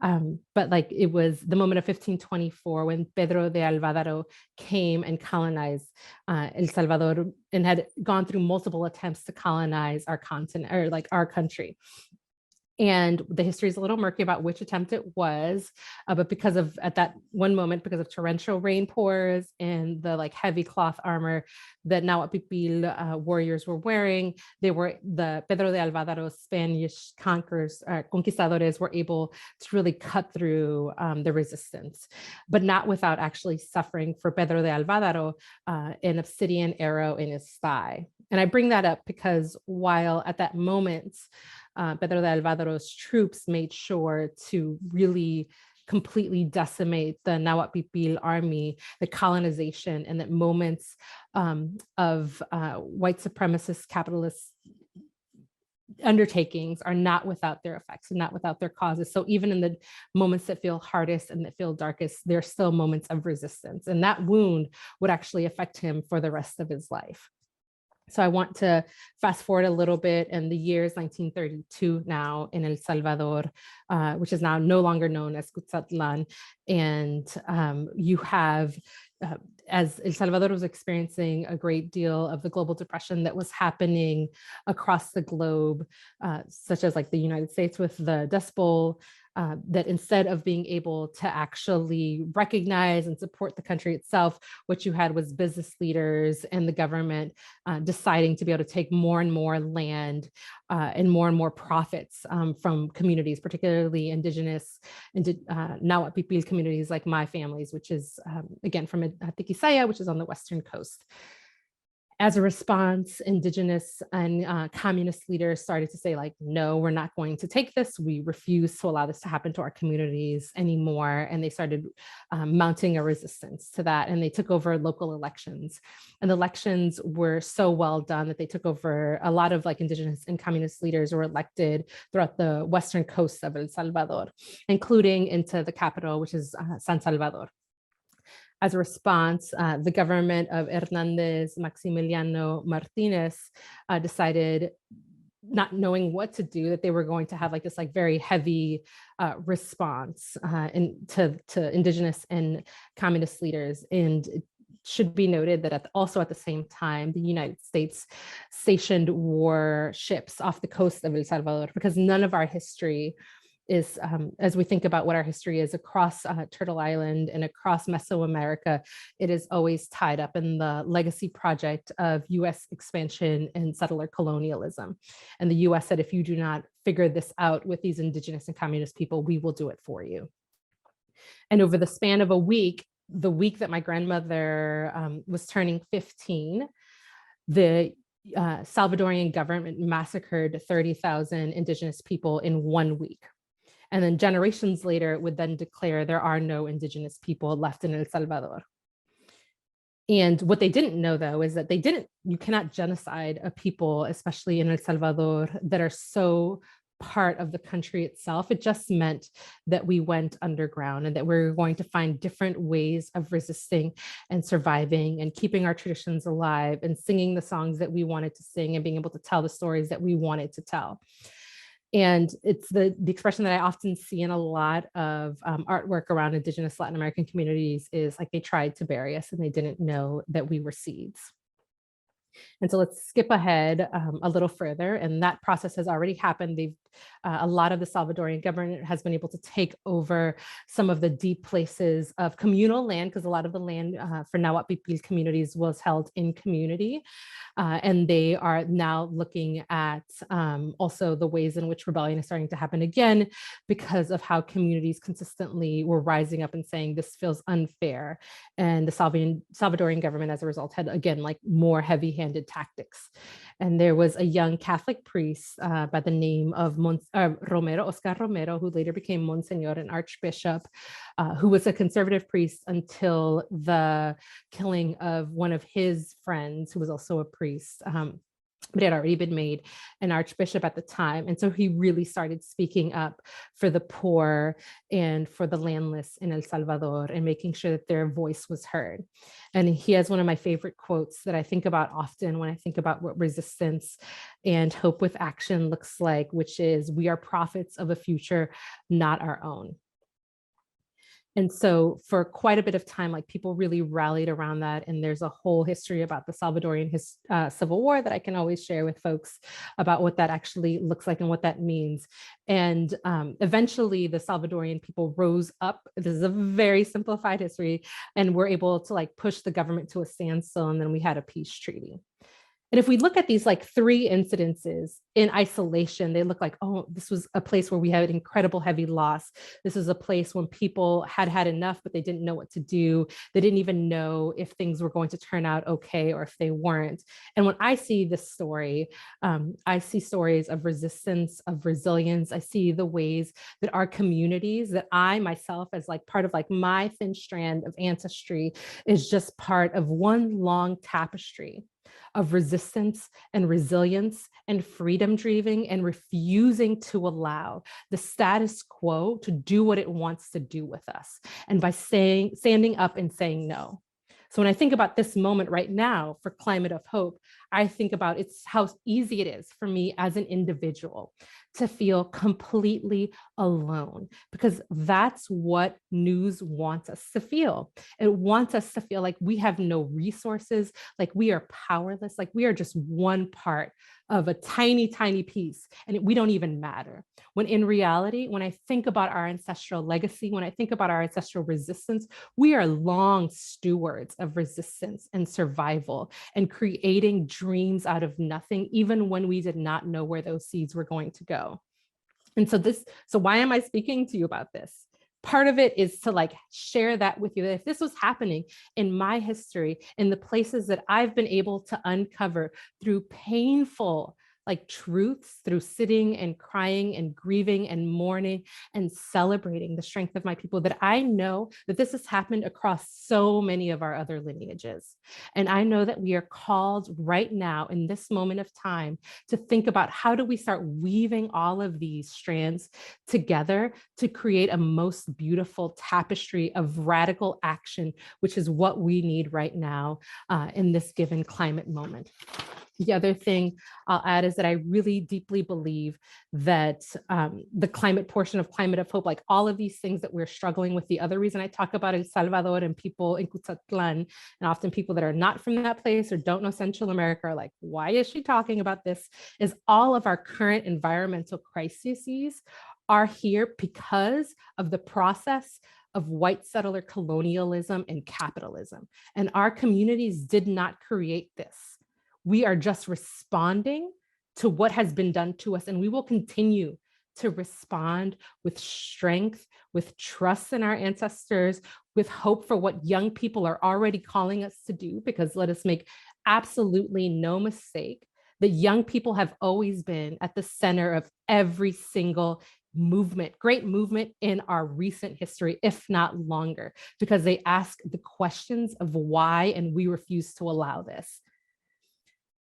But like it was the moment of 1524 when Pedro de Alvarado came and colonized El Salvador, and had gone through multiple attempts to colonize our continent, or like our country. And the history is a little murky about which attempt it was, but because of, at that one moment, because of torrential rain pours and the like heavy cloth armor that Nahuatl Pipil warriors were wearing, the Pedro de Alvarado's Spanish conquistadores were able to really cut through the resistance, but not without actually suffering for Pedro de Alvarado an obsidian arrow in his thigh. And I bring that up because while at that moment, Pedro de Alvarado's troops made sure to really completely decimate the Nahuatl Pipil army, the colonization, and that moments of white supremacist capitalist undertakings are not without their effects and not without their causes. So even in the moments that feel hardest and that feel darkest, there's still moments of resistance. And that wound would actually affect him for the rest of his life. So I want to fast forward a little bit, and the year is 1932 now in El Salvador, which is now no longer known as Cutzatlan. And you have, as El Salvador was experiencing a great deal of the global depression that was happening across the globe, such as like the United States with the Dust Bowl, that instead of being able to actually recognize and support the country itself, what you had was business leaders and the government deciding to be able to take more and more land and more profits from communities, particularly indigenous Nahuatl Pipil communities like my family's, which is again from Atiquizaya, which is on the western coast. As a response, indigenous and communist leaders started to say, like, no, we're not going to take this. We refuse to allow this to happen to our communities anymore. And they started mounting a resistance to that. And they took over local elections. And the elections were so well done that they took over. A lot of like indigenous and communist leaders were elected throughout the western coast of El Salvador, including into the capital, which is San Salvador. As a response, the government of Hernández Maximiliano Martinez decided, not knowing what to do, that they were going to have like this like very heavy response to indigenous and communist leaders. And it should be noted that also at the same time, the United States stationed war ships off the coast of El Salvador, because none of our history is, as we think about what our history is across Turtle Island and across Mesoamerica, it is always tied up in the legacy project of US expansion and settler colonialism. And the US said, if you do not figure this out with these indigenous and communist people, we will do it for you. And over the span of a week, the week that my grandmother was turning 15, the Salvadorian government massacred 30,000 indigenous people in 1 week. And then generations later, it would then declare there are no indigenous people left in El Salvador. And what they didn't know, though, is that you cannot genocide a people, especially in El Salvador, that are so part of the country itself. It just meant that we went underground and that we're going to find different ways of resisting and surviving and keeping our traditions alive and singing the songs that we wanted to sing and being able to tell the stories that we wanted to tell. And it's the expression that I often see in a lot of artwork around indigenous Latin American communities is like they tried to bury us and they didn't know that we were seeds. And so let's skip ahead a little further, and that process has already happened. A lot of the Salvadorian government has been able to take over some of the deep places of communal land, because a lot of the land for Nahuatl Pipil communities was held in community. And they are now looking at also the ways in which rebellion is starting to happen again, because of how communities consistently were rising up and saying this feels unfair. And the Salvadorian government, as a result, had, again, like more heavy-handed tactics. And there was a young Catholic priest by the name of Oscar Romero, who later became Monsignor, an archbishop, who was a conservative priest until the killing of one of his friends, who was also a priest. But he had already been made an archbishop at the time. And so he really started speaking up for the poor and for the landless in El Salvador and making sure that their voice was heard. And he has one of my favorite quotes that I think about often when I think about what resistance and hope with action looks like, which is, we are prophets of a future not our own. And so for quite a bit of time, like people really rallied around that. And there's a whole history about the Salvadorian Civil War that I can always share with folks about what that actually looks like and what that means. And eventually the Salvadorian people rose up. This is a very simplified history, and were able to like push the government to a standstill. And then we had a peace treaty. And if we look at these like three incidences in isolation, they look like, oh, this was a place where we had incredible heavy loss. This is a place when people had had enough, but they didn't know what to do. They didn't even know if things were going to turn out okay or if they weren't. And when I see this story, I see stories of resistance, of resilience. I see the ways that our communities, that I myself, as like part of like my thin strand of ancestry, is just part of one long tapestry of resistance and resilience and freedom dreaming and refusing to allow the status quo to do what it wants to do with us. And by standing up and saying no. So when I think about this moment right now for Climate of Hope, I think about it's how easy it is for me as an individual to feel completely alone, because that's what news wants us to feel. It wants us to feel like we have no resources, like we are powerless, like we are just one part of a tiny, tiny piece, and we don't even matter. When in reality, when I think about our ancestral legacy, when I think about our ancestral resistance, we are long stewards of resistance and survival and creating dreams out of nothing, even when we did not know where those seeds were going to go. And so why am I speaking to you about this? Part of it is to like share that with you, that if this was happening in my history, in the places that I've been able to uncover through painful like truths, through sitting and crying and grieving and mourning and celebrating the strength of my people, that I know that this has happened across so many of our other lineages. And I know that we are called right now in this moment of time to think about how do we start weaving all of these strands together to create a most beautiful tapestry of radical action, which is what we need right now in this given climate moment. The other thing I'll add is that I really deeply believe that the climate portion of Climate of Hope, like all of these things that we're struggling with, the other reason I talk about El Salvador and people in Cuzatlan, and often people that are not from that place or don't know Central America are like, why is she talking about this? Is all of our current environmental crises are here because of the process of white settler colonialism and capitalism. And our communities did not create this. We are just responding to what has been done to us, and we will continue to respond with strength, with trust in our ancestors, with hope for what young people are already calling us to do, because let us make absolutely no mistake that young people have always been at the center of every single movement, great movement in our recent history, if not longer, because they ask the questions of why, and we refuse to allow this.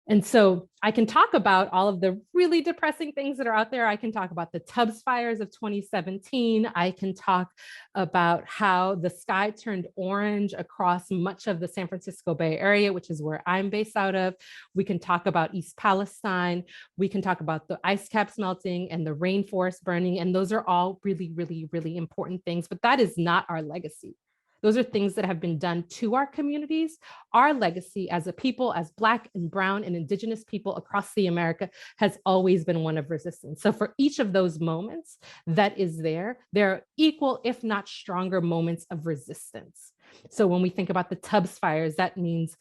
And so I can talk about all of the really depressing things that are out there. I can talk about the Tubbs fires of 2017. I can talk about how the sky turned orange across much of the San Francisco Bay Area, which is where I'm based out of. We can talk about East Palestine. We can talk about the ice caps melting and the rainforest burning. And those are all really, really, really important things, but that is not our legacy. Those are things that have been done to our communities. Our legacy as a people, as Black and Brown and Indigenous people across the America has always been one of resistance. So for each of those moments that is there are equal, if not stronger moments of resistance. So when we think about the Tubbs fires, that means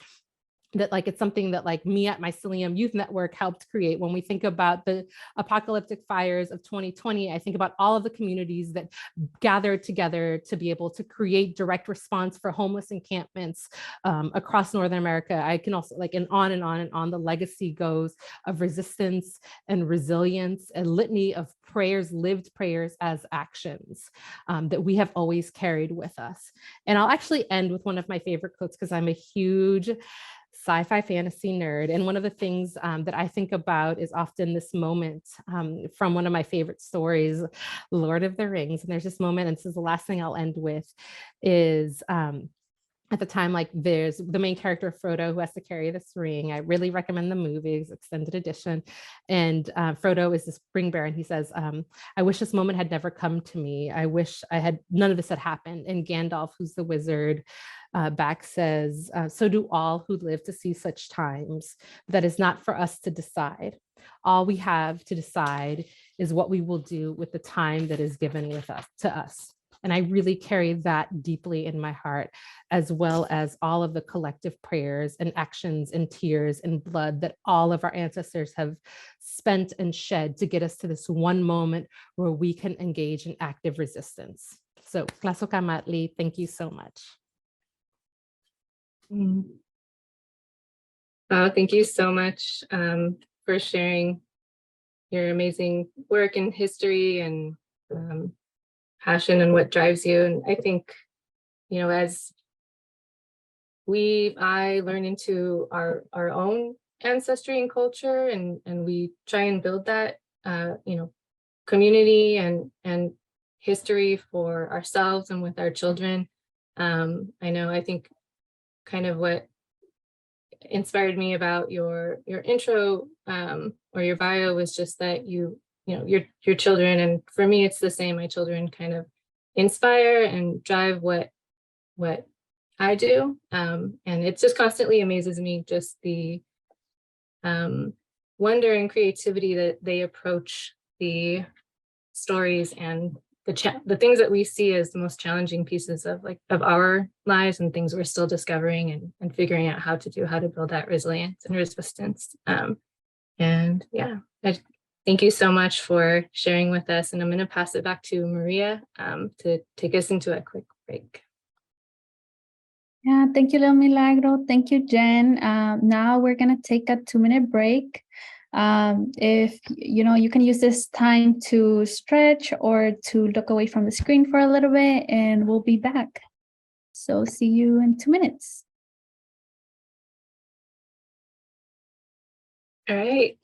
that like it's something that like me at Mycelium Youth Network helped create. When we think about the apocalyptic fires of 2020, I think about all of the communities that gathered together to be able to create direct response for homeless encampments across Northern America. I can also like, and on and on and on, the legacy goes of resistance and resilience, a litany of prayers, lived prayers as actions that we have always carried with us. And I'll actually end with one of my favorite quotes because I'm a huge sci-fi fantasy nerd. And one of the things that I think about is often this moment from one of my favorite stories, Lord of the Rings. And there's this moment, and this is the last thing I'll end with, is at the time, like there's the main character, Frodo, who has to carry this ring. I really recommend the movies, extended edition. And Frodo is this ring bearer, and he says, I wish this moment had never come to me. I wish none of this had happened. And Gandalf, who's the wizard, back says, so do all who live to see such times. That is not for us to decide. All we have to decide is what we will do with the time that is given to us. And I really carry that deeply in my heart, as well as all of the collective prayers and actions and tears and blood that all of our ancestors have spent and shed to get us to this one moment where we can engage in active resistance. So, Klasoka Matli, thank you so much. Thank you so much for sharing your amazing work in history and passion and what drives you. And I think, you know, as I learn into our own ancestry and culture, and we try and build that, community and history for ourselves and with our children. I think kind of what inspired me about your intro or your bio was just that your children, and for me it's the same, my children kind of inspire and drive what I do, and it just constantly amazes me just the wonder and creativity that they approach the stories and the things that we see as the most challenging pieces of our lives, and things we're still discovering and figuring out how to build that resilience and resistance. And yeah, I thank you so much for sharing with us. And I'm going to pass it back to Maria to take us into a quick break. Yeah, thank you, Lil Milagro. Thank you, Jen. Now we're going to take a 2-minute break. If you can use this time to stretch or to look away from the screen for a little bit, and we'll be back. So see you in 2 minutes. All right.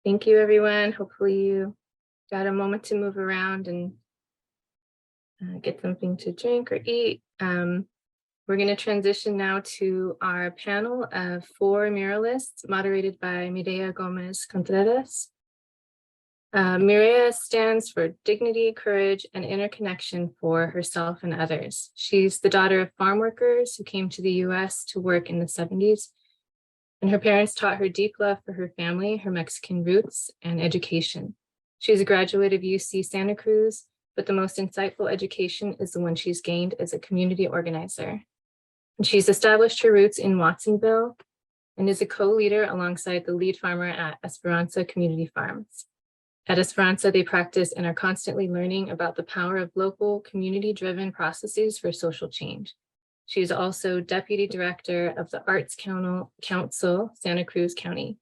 Thank you, everyone. Hopefully you got a moment to move around and get something to drink or eat. We're going to transition now to our panel of 4 muralists moderated by Mireya Gomez Contreras. Mireya stands for dignity, courage, and interconnection for herself and others. She's the daughter of farm workers who came to the US to work in the 70s, and her parents taught her deep love for her family, her Mexican roots, and education. She's a graduate of UC Santa Cruz, but the most insightful education is the one she's gained as a community organizer. And she's established her roots in Watsonville and is a co-leader alongside the lead farmer at Esperanza Community Farms. At Esperanza, they practice and are constantly learning about the power of local community-driven processes for social change. She is also Deputy Director of the Arts Council, Santa Cruz County.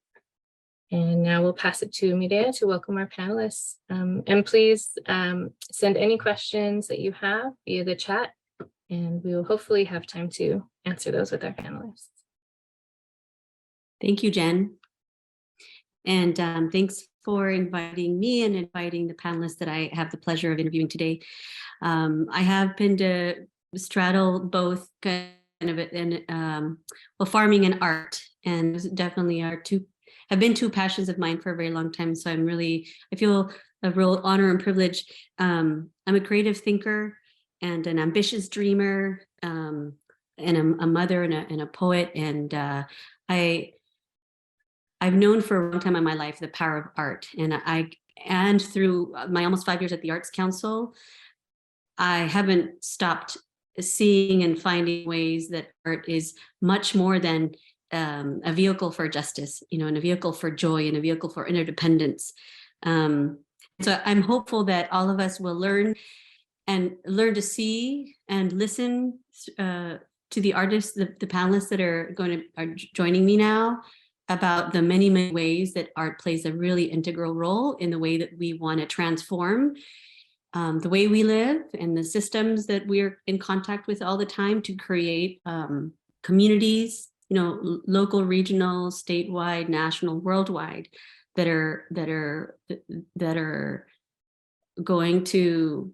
And now we'll pass it to Mireya to welcome our panelists. And please send any questions that you have via the chat, and we will hopefully have time to answer those with our panelists. Thank you, Jen. And thanks for inviting me and inviting the panelists that I have the pleasure of interviewing today. I have been to straddle both kind of farming and art, and definitely have been two passions of mine for a very long time. So I feel a real honor and privilege. I'm a creative thinker and an ambitious dreamer, and a mother and a poet. And I've known for a long time in my life the power of art. And through my almost 5 years at the Arts Council, I haven't stopped seeing and finding ways that art is much more than a vehicle for justice, and a vehicle for joy, and a vehicle for interdependence. So I'm hopeful that all of us will learn to see and listen to the artists, the panelists that are joining me now, about the many, many ways that art plays a really integral role in the way that we want to transform the way we live and the systems that we're in contact with all the time to create communities, local, regional, statewide, national, worldwide, that are going to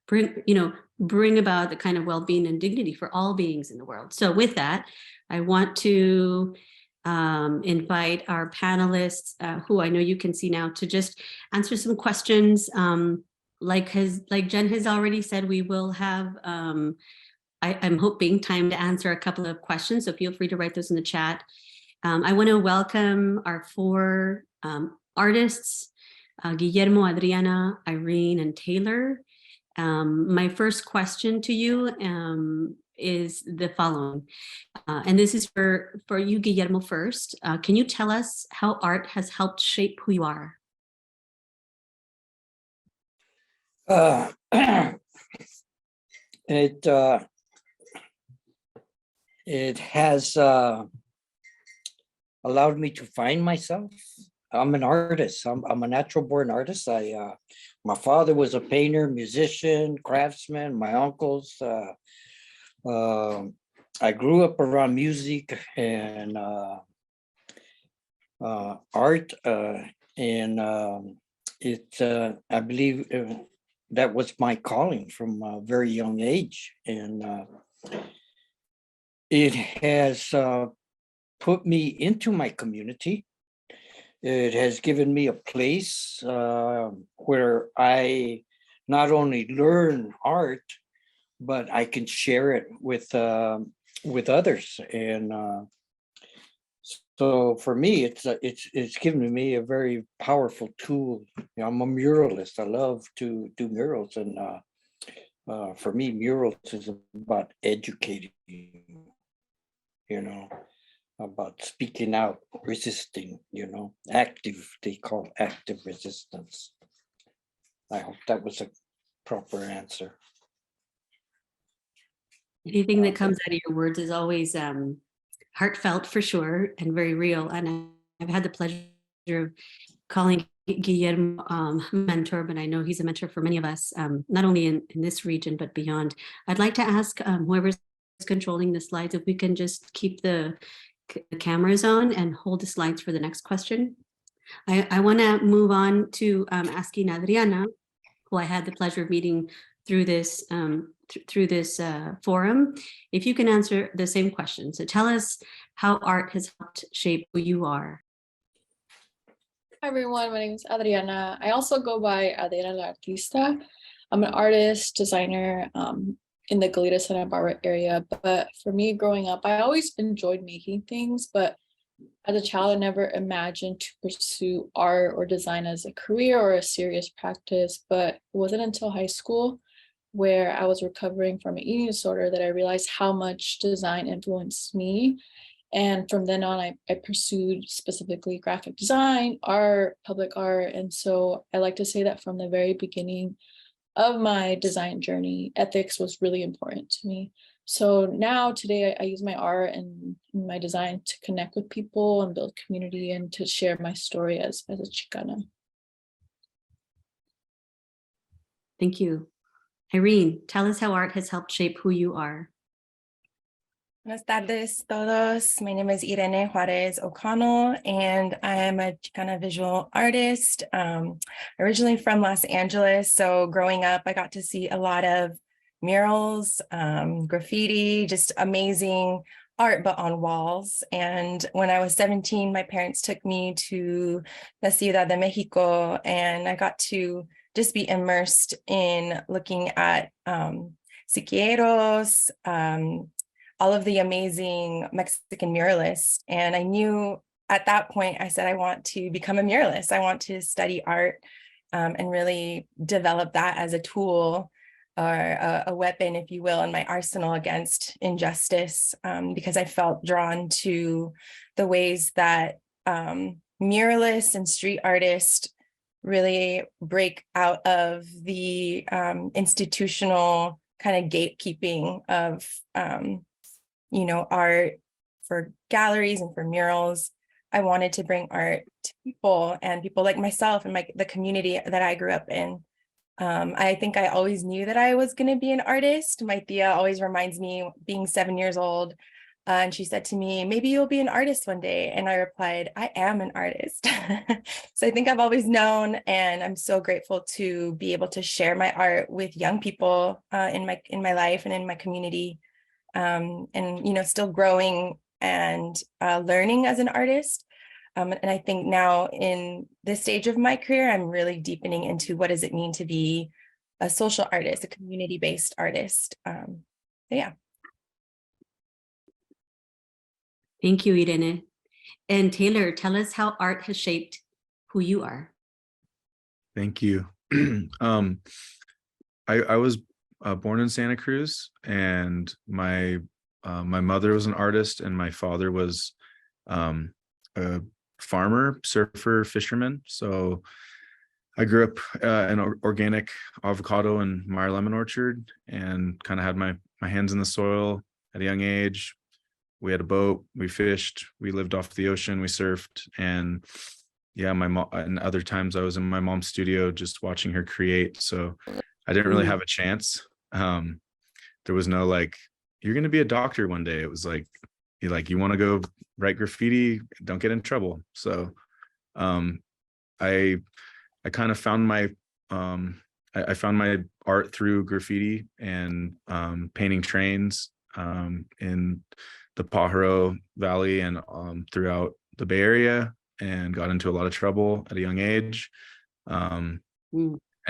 bring about the kind of well-being and dignity for all beings in the world. So with that, I want to invite our panelists, who I know you can see now, to just answer some questions. Like Jen has already said, we will have, I'm hoping, time to answer a couple of questions, so feel free to write those in the chat. I want to welcome our 4 artists, Guillermo, Adriana, Irene, and Taylor. My first question to you is the following, and this is for you, Guillermo, first. Can you tell us how art has helped shape who you are? It has allowed me to find myself. I'm an artist. I'm a natural born artist. My father was a painter, musician, craftsman. My uncles, I grew up around music and art, and I believe that was my calling from a very young age, and it has put me into my community. It has given me a place where I not only learn art, but I can share it with others. And so for me, it's given me a very powerful tool. You know, I'm a muralist. I love to do murals, and for me, murals is about educating. You know, about speaking out, resisting. You know, active. They call active resistance. I hope that was a proper answer. Anything that comes out of your words is always heartfelt for sure and very real. And I've had the pleasure of calling Guillermo mentor, but I know he's a mentor for many of us, not only in this region, but beyond. I'd like to ask whoever's controlling the slides, if we can just keep the cameras on and hold the slides for the next question. I want to move on to asking Adriana, who I had the pleasure of meeting through this forum, if you can answer the same question. So tell us how art has helped shape who you are. Hi everyone, my name is Adriana. I also go by Adriana la Artista. I'm an artist, designer in the Goleta Santa Barbara area. But for me growing up, I always enjoyed making things, but as a child, I never imagined to pursue art or design as a career or a serious practice. But it wasn't until high school, where I was recovering from an eating disorder, that I realized how much design influenced me. And from then on, I pursued specifically graphic design, art, public art. And so I like to say that from the very beginning of my design journey, ethics was really important to me. So now today I use my art and my design to connect with people and build community and to share my story as a Chicana. Thank you. Irene, tell us how art has helped shape who you are. Buenas tardes, todos. My name is Irene Juarez O'Connell, and I am a Chicana visual artist, originally from Los Angeles. So growing up, I got to see a lot of murals, graffiti, just amazing art, but on walls. And when I was 17, my parents took me to the Ciudad de Mexico, and I got to just be immersed in looking at siqueiros, all of the amazing Mexican muralists. And I knew at that point, I said, I want to become a muralist. I want to study art and really develop that as a tool or a weapon, if you will, in my arsenal against injustice, because I felt drawn to the ways that muralists and street artists really break out of the institutional kind of gatekeeping of art for galleries and for murals. I wanted to bring art to people, and people like myself and the community that I grew up in. I think I always knew that I was going to be an artist. My tia always reminds me, being 7 years old, and she said to me, maybe you'll be an artist one day. And I replied, I am an artist. So I think I've always known, and I'm so grateful to be able to share my art with young people in my life and in my community. And still growing and learning as an artist. And I think now in this stage of my career, I'm really deepening into what does it mean to be a social artist, a community-based artist. Yeah. Thank you, Irene. And Taylor, tell us how art has shaped who you are. Thank you. I was born in Santa Cruz, and my mother was an artist, and my father was a farmer, surfer, fisherman. So I grew up in an organic avocado and Meyer lemon orchard, and kind of had my hands in the soil at a young age. We had a boat, we fished, we lived off the ocean, we surfed, and yeah, my mom, and other times I was in my mom's studio just watching her create. So I didn't really have a chance. There was no you're going to be a doctor one day. It was like, you want to go write graffiti, don't get in trouble. So I kind of found my I found my art through graffiti and painting trains in the Pajaro Valley and throughout the Bay Area, and got into a lot of trouble at a young age, and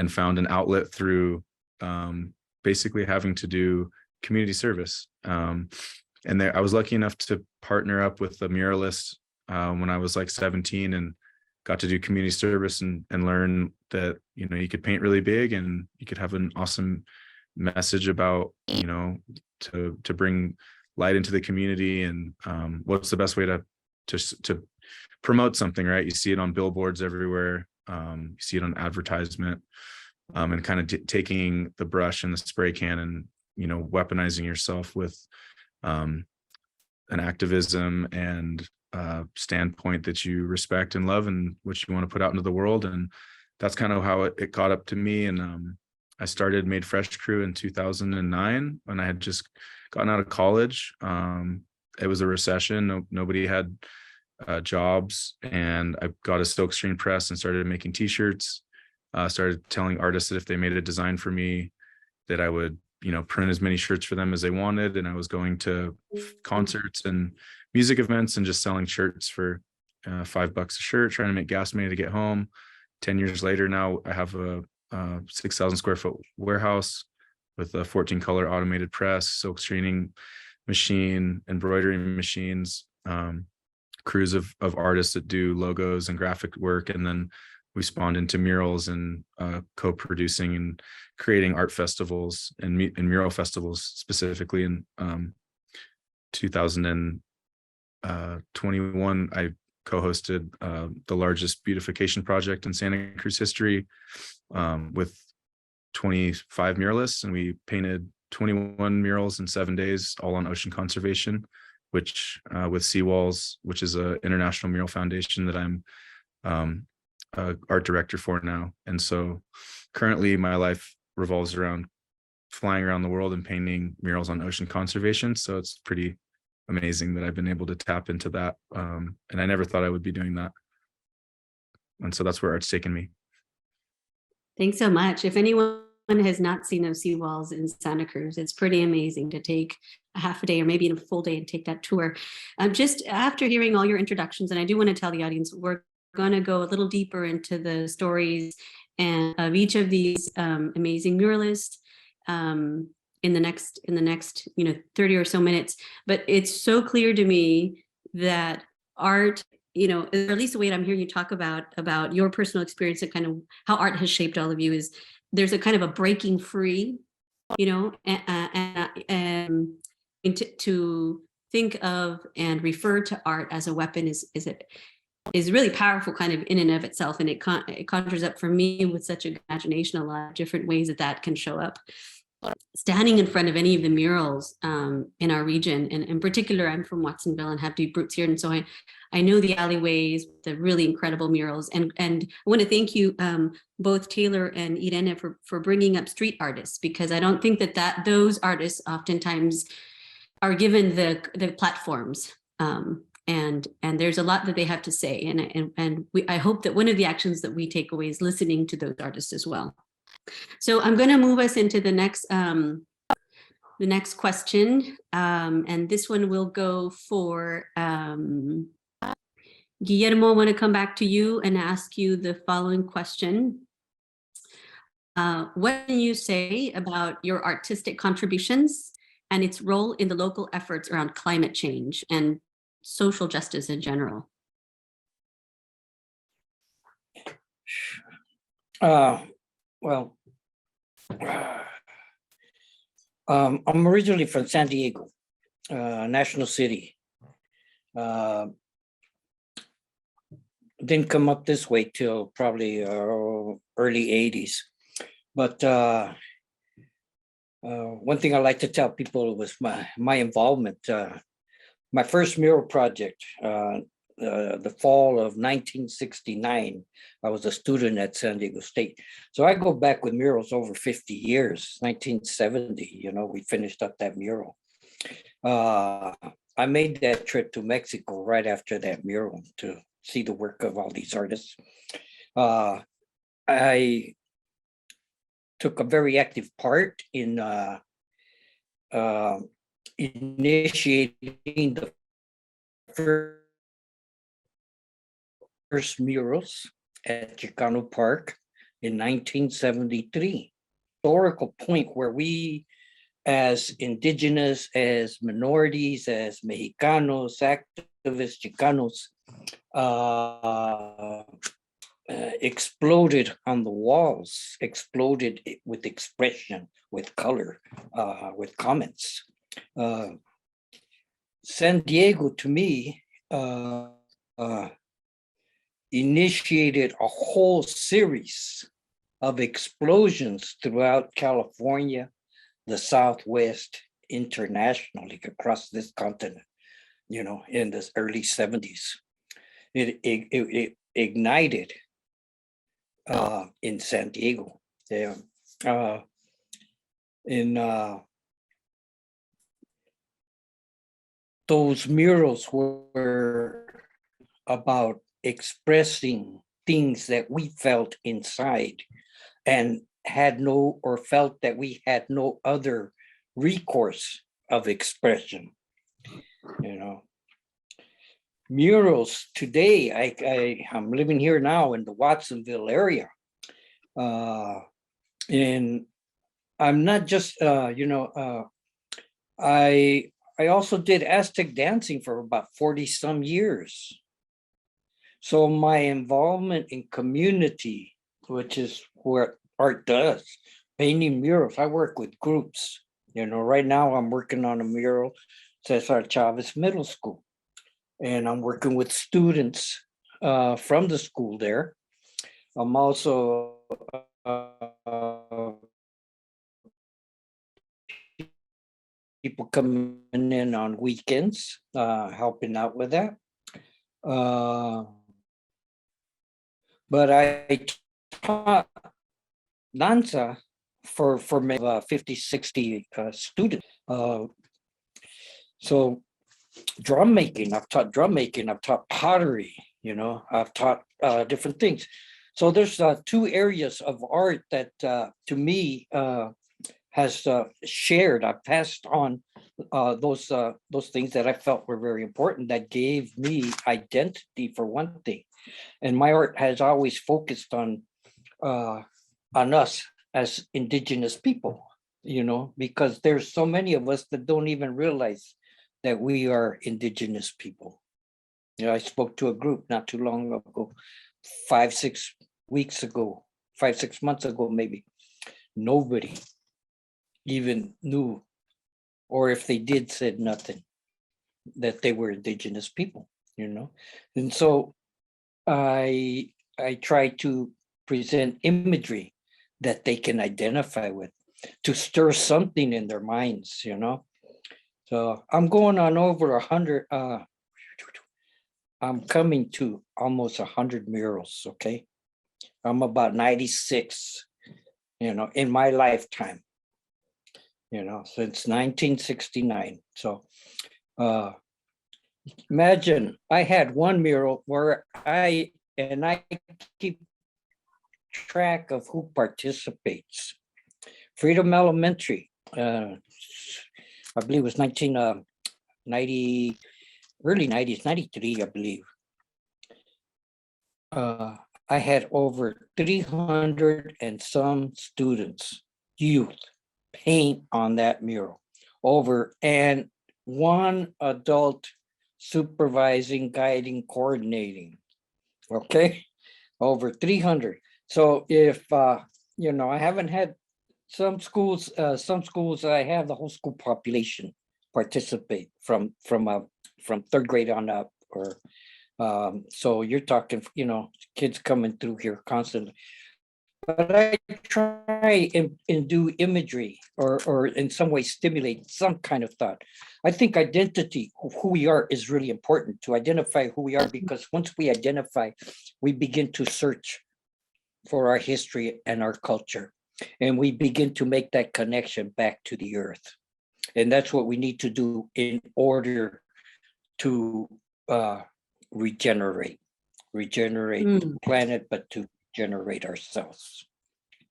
found an outlet through basically having to do community service. And there, I was lucky enough to partner up with a muralist when I was like 17, and got to do community service and learn that, you know, you could paint really big and you could have an awesome message about, you know, to bring light into the community, and what's the best way to promote something, right? You see it on billboards everywhere. You see it on advertisement, and kind of taking the brush and the spray can and, you know, weaponizing yourself with an activism and standpoint that you respect and love and which you want to put out into the world. And that's kind of how it caught up to me. And I started Made Fresh Crew in 2009 when I had just gotten out of college. It was a recession. Nobody had jobs, and I got a silk screen press and started making t-shirts. Started telling artists that if they made a design for me, that I would, you know, print as many shirts for them as they wanted. And I was going to concerts and music events and just selling shirts for $5 a shirt, trying to make gas money to get home. 10 years later now, I have a 6,000 square foot warehouse with a 14 color automated press, silk screening machine, embroidery machines, crews of artists that do logos and graphic work. And then we spawned into murals and co-producing and creating art festivals and mural festivals. Specifically in 2021, I co-hosted the largest beautification project in Santa Cruz history with 25 muralists, and we painted 21 murals in 7 days, all on ocean conservation, which with Seawalls, which is an international mural foundation that I'm art director for now. And so currently my life revolves around flying around the world and painting murals on ocean conservation. So it's pretty amazing that I've been able to tap into that. And I never thought I would be doing that. And so that's where art's taken me. Thanks so much. If anyone has not seen those Seawalls in Santa Cruz, it's pretty amazing to take a half a day or maybe a full day and take that tour. Just after hearing all your introductions, and I do want to tell the audience, we're going to go a little deeper into the stories and of each of these amazing muralists in the next 30 or so minutes. But it's so clear to me that art, or at least the way I'm hearing you talk about your personal experience and kind of how art has shaped all of you, is there's a kind of a breaking free, and to think of and refer to art as a weapon is really powerful kind of in and of itself. And it conjures up for me with such a imagination, a lot of different ways that can show up. Standing in front of any of the murals in our region, and in particular, I'm from Watsonville and have deep roots here. And so I know the alleyways, the really incredible murals. And I want to thank you, both Taylor and Irene, for bringing up street artists, because I don't think that those artists oftentimes are given the platforms. And there's a lot that they have to say. And I hope that one of the actions that we take away is listening to those artists as well. So I'm going to move us into the next question. And this one will go for Guillermo. I want to come back to you and ask you the following question. What can you say about your artistic contributions and its role in the local efforts around climate change and social justice in general? Well, I'm originally from San Diego, National City. Didn't come up this way till probably early 80s. But one thing I like to tell people was my involvement. My first mural project, the fall of 1969, I was a student at San Diego State. So I go back with murals over 50 years, 1970, we finished up that mural. I made that trip to Mexico right after that mural to see the work of all these artists. I took a very active part in initiating the first murals at Chicano Park in 1973. Historical point where we, as indigenous, as minorities, as Mexicanos, activists, Chicanos, exploded on the walls, exploded with expression, with color, with comments. San Diego, to me, initiated a whole series of explosions throughout California, the Southwest, internationally across this continent, you know, in the early 70s. It ignited in San Diego. Yeah. Those murals were about expressing things that we felt inside and had no, or felt that we had no other recourse of expression, you know. Murals today, I'm living here now in the Watsonville area. And I'm not just, I also did Aztec dancing for about 40 some years. So my involvement in community, which is what art does, painting murals, I work with groups. You know, right now I'm working on a mural, Cesar Chavez Middle School. And I'm working with students from the school there. I'm also people coming in on weekends, helping out with that. But I taught danza for 50, 60 students. So drum making, I've taught drum making, I've taught pottery, you know, I've taught different things. So there's two areas of art that to me has shared, I passed on those things that I felt were very important, that gave me identity for one thing. And my art has always focused on us as indigenous people, you know, because there's so many of us that don't even realize that we are indigenous people. You know, I spoke to a group not too long ago, 5, 6 weeks ago, 5, 6 months ago, maybe. Nobody even knew, or if they did, said nothing, that they were indigenous people, you know? And so I try to present imagery that they can identify with, to stir something in their minds, you know? So I'm going on over 100, I'm coming to almost 100 murals, okay? I'm about 96, you know, in my lifetime, you know, since 1969. So imagine I had one mural where I keep track of who participates. Freedom Elementary, I believe it was 1990, early 90s, 93, I believe. I had over 300 and some students, youth, paint on that mural, and one adult supervising, guiding, coordinating, okay? Over 300. So if, you know, I haven't had some schools I have the whole school population participate from third grade on up, or so you're talking, you know, kids coming through here constantly. But I try and do imagery or in some way stimulate some kind of thought. I think identity, who we are, is really important, to identify who we are, because once we identify, we begin to search for our history and our culture. And we begin to make that connection back to the earth. And that's what we need to do in order to regenerate the planet, but to generate ourselves.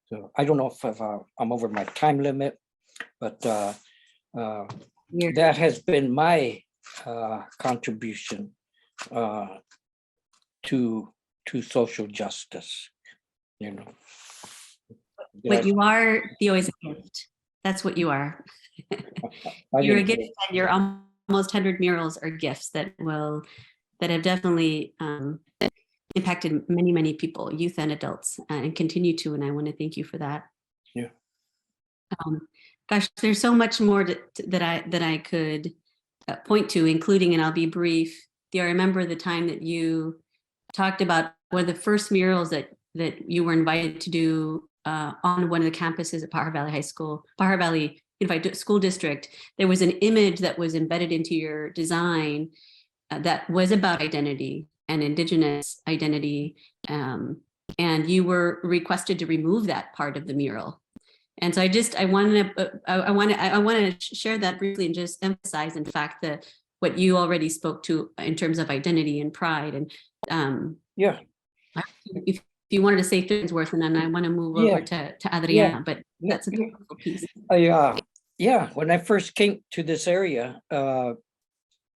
So I don't know if I'm over my time limit, but that has been my contribution to social justice, you know. What you are, Theo, is a gift. That's what you are. You're a gift, and your almost 100 murals are gifts that have definitely impacted many, many people, youth and adults, and continue to. And I want to thank you for that. Yeah. Gosh, there's so much more that I could point to, including, and I'll be brief. Theo, I remember the time that you talked about one of the first murals that you were invited to do on one of the campuses at Pajaro Valley High School, Pajaro Valley Unified School District. There was an image that was embedded into your design that was about identity and Indigenous identity, and you were requested to remove that part of the mural. And so I want to share that briefly and just emphasize, in fact, that what you already spoke to in terms of identity and pride. And yeah, if you wanted to say things worth, and then I want to move over to Adriana, but that's a beautiful piece. Yeah, when I first came to this area,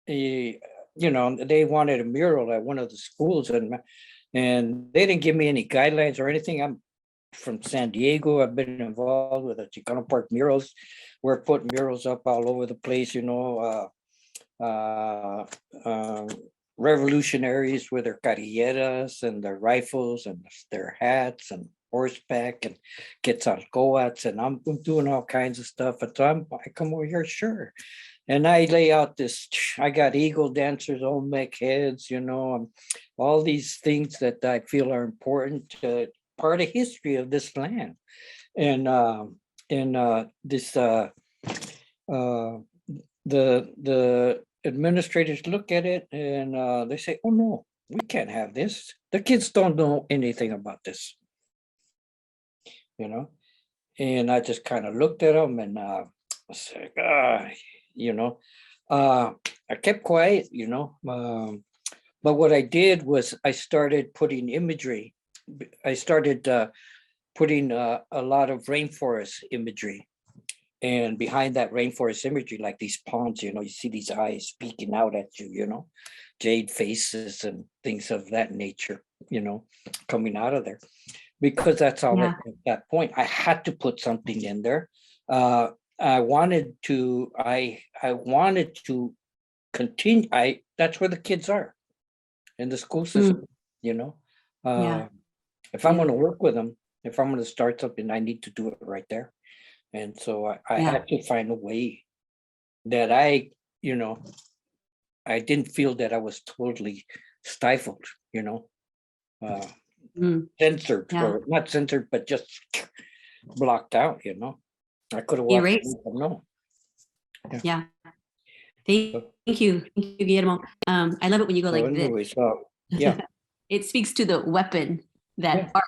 you know, they wanted a mural at one of the schools, and they didn't give me any guidelines or anything. I'm from San Diego. I've been involved with the Chicano Park murals. We're putting murals up all over the place, you know, revolutionaries with their carilleras and their rifles and their hats and horseback and Quetzalcoatlus, and I'm doing all kinds of stuff. And so I come over here, sure. And I lay out this, I got eagle dancers, Olmec heads, you know, all these things that I feel are important, part of history of this land. And this, the administrators look at it and they say, oh no, we can't have this. The kids don't know anything about this, you know? And I just kind of looked at them and I said, you know, I kept quiet, you know, but what I did was I started putting imagery. I started putting a lot of rainforest imagery, and behind that rainforest imagery, like these ponds, you know, you see these eyes speaking out at you, you know, jade faces and things of that nature, you know, coming out of there, because that's all at that point. I had to put something in there. I wanted to continue. That's where the kids are in the school system, you know. If I'm going to work with them, if I'm going to start something, I need to do it right there. And so I had to find a way that you know, I didn't feel that I was totally stifled, you know, censored, or not censored, but just blocked out, you know. I could have walked. No. Yeah. Thank you, Guillermo. I love it when you go like this. Yeah. It speaks to the weapon that art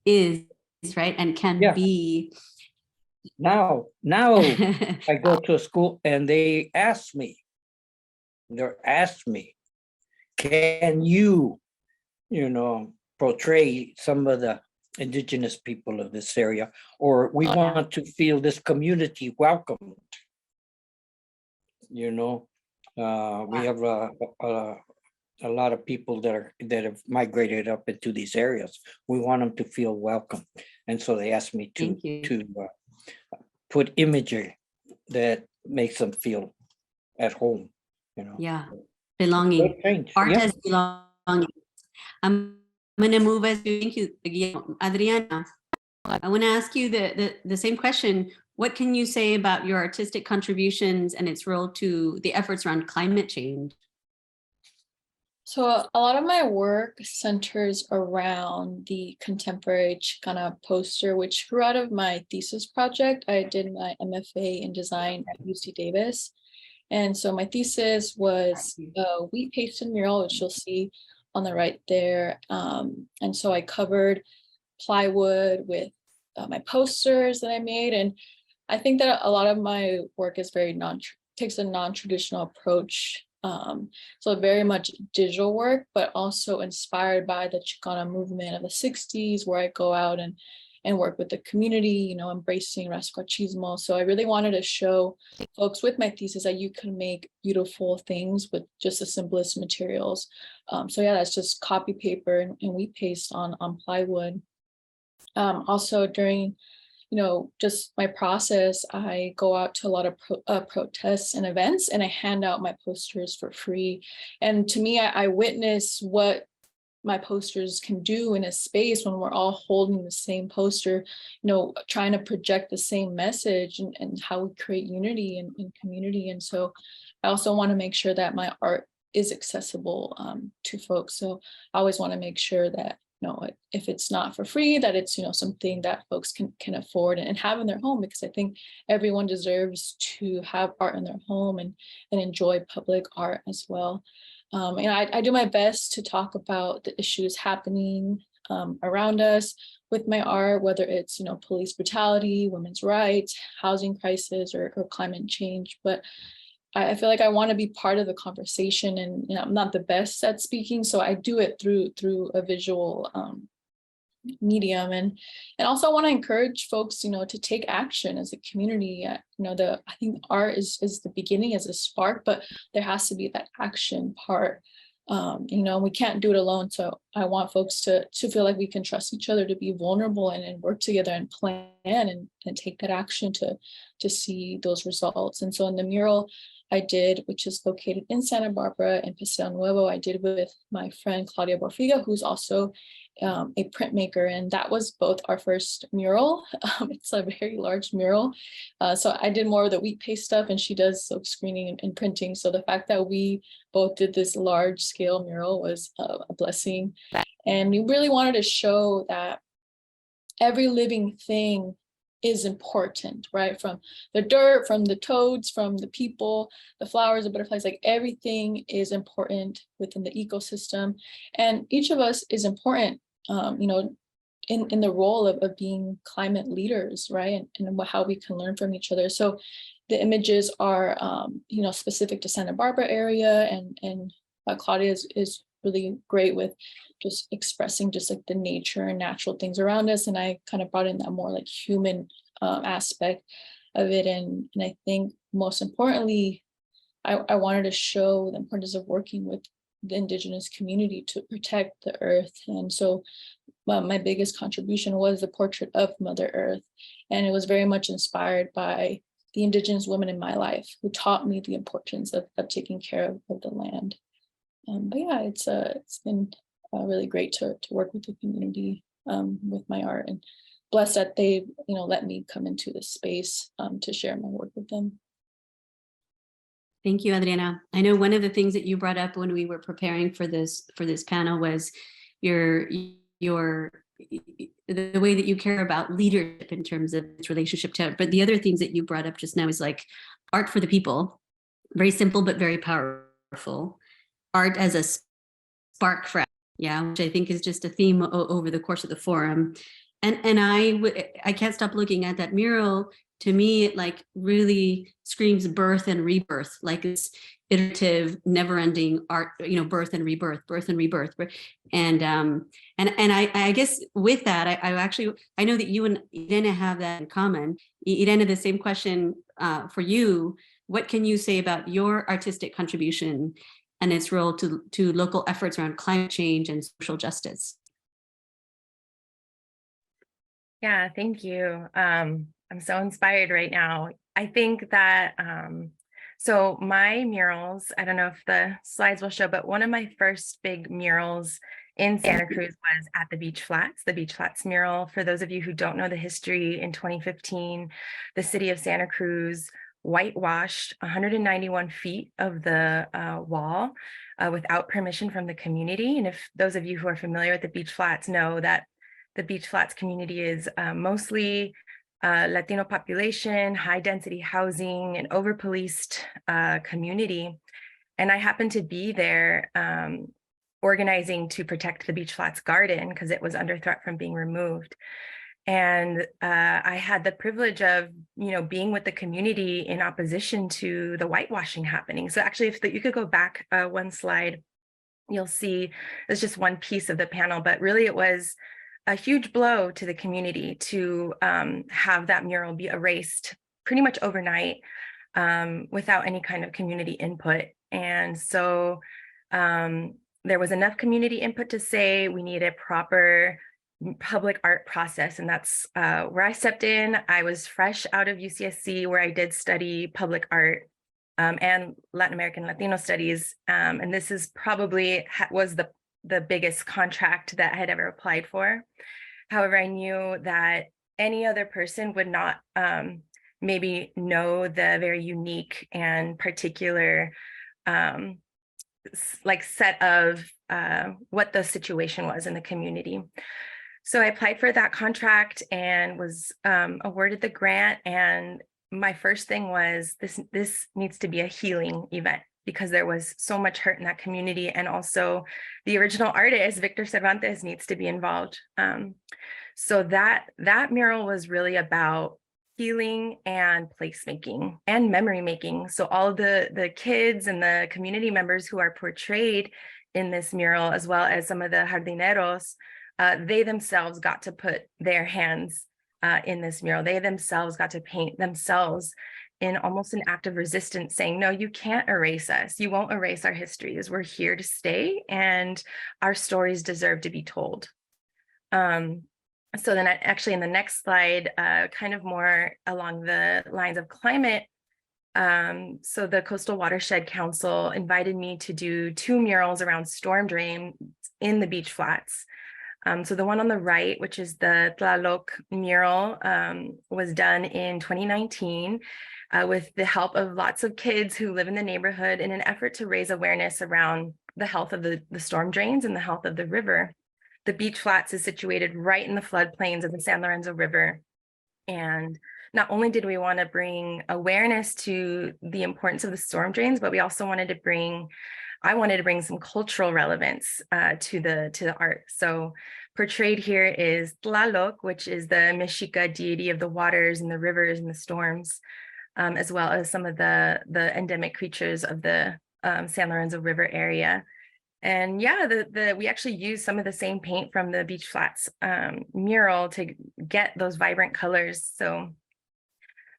is, right, and can be. Now I go to a school and they ask me, can you know, portray some of the indigenous people of this area, or we want to feel this community welcomed. You know, we have a lot of people that have migrated up into these areas. We want them to feel welcome, and so they asked me to put imagery that makes them feel at home. You know, belonging. Art as belonging. I'm going to move as thank you, Guillermo. Adriana, I want to ask you the same question. What can you say about your artistic contributions and its role to the efforts around climate change? So a lot of my work centers around the contemporary Chicana poster, which grew out of my thesis project. I did my MFA in design at UC Davis. And so my thesis was a wheat pasted mural, which you'll see on the right there. And so I covered plywood with my posters that I made. And I think that a lot of my work is very takes a non-traditional approach. So very much digital work, but also inspired by the Chicana movement of the 60s, where I go out and work with the community, you know, embracing Rascuachismo. So I really wanted to show folks with my thesis that you can make beautiful things with just the simplest materials. So yeah, that's just copy paper and wheat paste on plywood. Also during, you know, just my process, I go out to a lot of protests and events, and I hand out my posters for free. And to me, I witness what my posters can do in a space when we're all holding the same poster, you know, trying to project the same message and how we create unity and community. And so I also want to make sure that my art is accessible to folks. So I always want to make sure that, you know, if it's not for free, that it's, you know, something that folks can afford and have in their home, because I think everyone deserves to have art in their home and enjoy public art as well. And I do my best to talk about the issues happening around us with my art, whether it's, you know, police brutality, women's rights, housing crisis, or climate change. But I feel like I want to be part of the conversation, and, you know, I'm not the best at speaking, so I do it through a visual medium, and also I want to encourage folks, you know, to take action as a community. You know, I think art is the beginning, as a spark, but there has to be that action part. You know, we can't do it alone. So I want folks to feel like we can trust each other, to be vulnerable and work together and plan and take that action to see those results. And so in the mural I did, which is located in Santa Barbara in Paseo Nuevo, I did with my friend Claudia Borfiga, who's also a printmaker, and that was both our first mural. It's a very large mural. So I did more of the wheat paste stuff, and she does silk screening and printing. So the fact that we both did this large scale mural was a blessing. And we really wanted to show that every living thing is important, right? From the dirt, from the toads, from the people, the flowers, the butterflies, like everything is important within the ecosystem. And each of us is important, you know, in the role of being climate leaders, right? And how we can learn from each other. So the images are, you know, specific to Santa Barbara area, and Claudia is really great with just expressing just like the nature and natural things around us. And I kind of brought in that more like human aspect of it. And I think most importantly, I wanted to show the importance of working with the Indigenous community to protect the earth. And so my biggest contribution was the portrait of Mother Earth. And it was very much inspired by the Indigenous women in my life who taught me the importance of taking care of the land. But yeah, it's been really great to work with the community with my art, and blessed that they, you know, let me come into this space to share my work with them. Thank you, Adriana. I know one of the things that you brought up when we were preparing for this panel was the way that you care about leadership in terms of its relationship to, but the other things that you brought up just now is like art for the people, very simple but very powerful. Art as a spark for, yeah, which I think is just a theme over the course of the forum. And I can't stop looking at that mural. To me, it like really screams birth and rebirth, like it's iterative, never-ending art, you know, birth and rebirth. And I guess with that, I know that you and Irene have that in common. Irene, the same question for you. What can you say about your artistic contribution and its role to local efforts around climate change and social justice? Yeah, thank you. I'm so inspired right now. I think that, so my murals, I don't know if the slides will show, but one of my first big murals in Santa Cruz was at the Beach Flats mural. For those of you who don't know the history, in 2015, the city of Santa Cruz whitewashed 191 feet of the wall without permission from the community. And if those of you who are familiar with the Beach Flats know that the Beach Flats community is mostly Latino population, high density housing, and over-policed community. And I happened to be there organizing to protect the Beach Flats garden because it was under threat from being removed. And I had the privilege of, being with the community in opposition to the whitewashing happening. So actually, if you could go back one slide, you'll see it's just one piece of the panel, but really it was a huge blow to the community to have that mural be erased pretty much overnight without any kind of community input. And so there was enough community input to say we need a proper public art process. And that's where I stepped in. I was fresh out of UCSC, where I did study public art and Latin American Latino studies. And this is probably was the biggest contract that I had ever applied for. However, I knew that any other person would not maybe know the very unique and particular set of what the situation was in the community. So I applied for that contract and was awarded the grant. And my first thing was this needs to be a healing event, because there was so much hurt in that community. And also the original artist, Victor Cervantes, needs to be involved. So that mural was really about healing and placemaking and memory making. So all of the kids and the community members who are portrayed in this mural, as well as some of the jardineros, they themselves got to put their hands in this mural. They themselves got to paint themselves in almost an act of resistance, saying, no, you can't erase us. You won't erase our histories. We're here to stay, and our stories deserve to be told. So then actually in the next slide, kind of more along the lines of climate. So the Coastal Watershed Council invited me to do 2 murals around storm drains in the beach flats. So the one on the right, which is the Tlaloc mural, was done in 2019 with the help of lots of kids who live in the neighborhood in an effort to raise awareness around the health of the storm drains and the health of the river. The beach flats is situated right in the floodplains of the San Lorenzo River. And not only did we want to bring awareness to the importance of the storm drains, but we also wanted to bring some cultural relevance to the art. So portrayed here is Tlaloc, which is the Mexica deity of the waters and the rivers and the storms, as well as some of the endemic creatures of the San Lorenzo River area. And yeah, we actually used some of the same paint from the beach flats mural to get those vibrant colors. So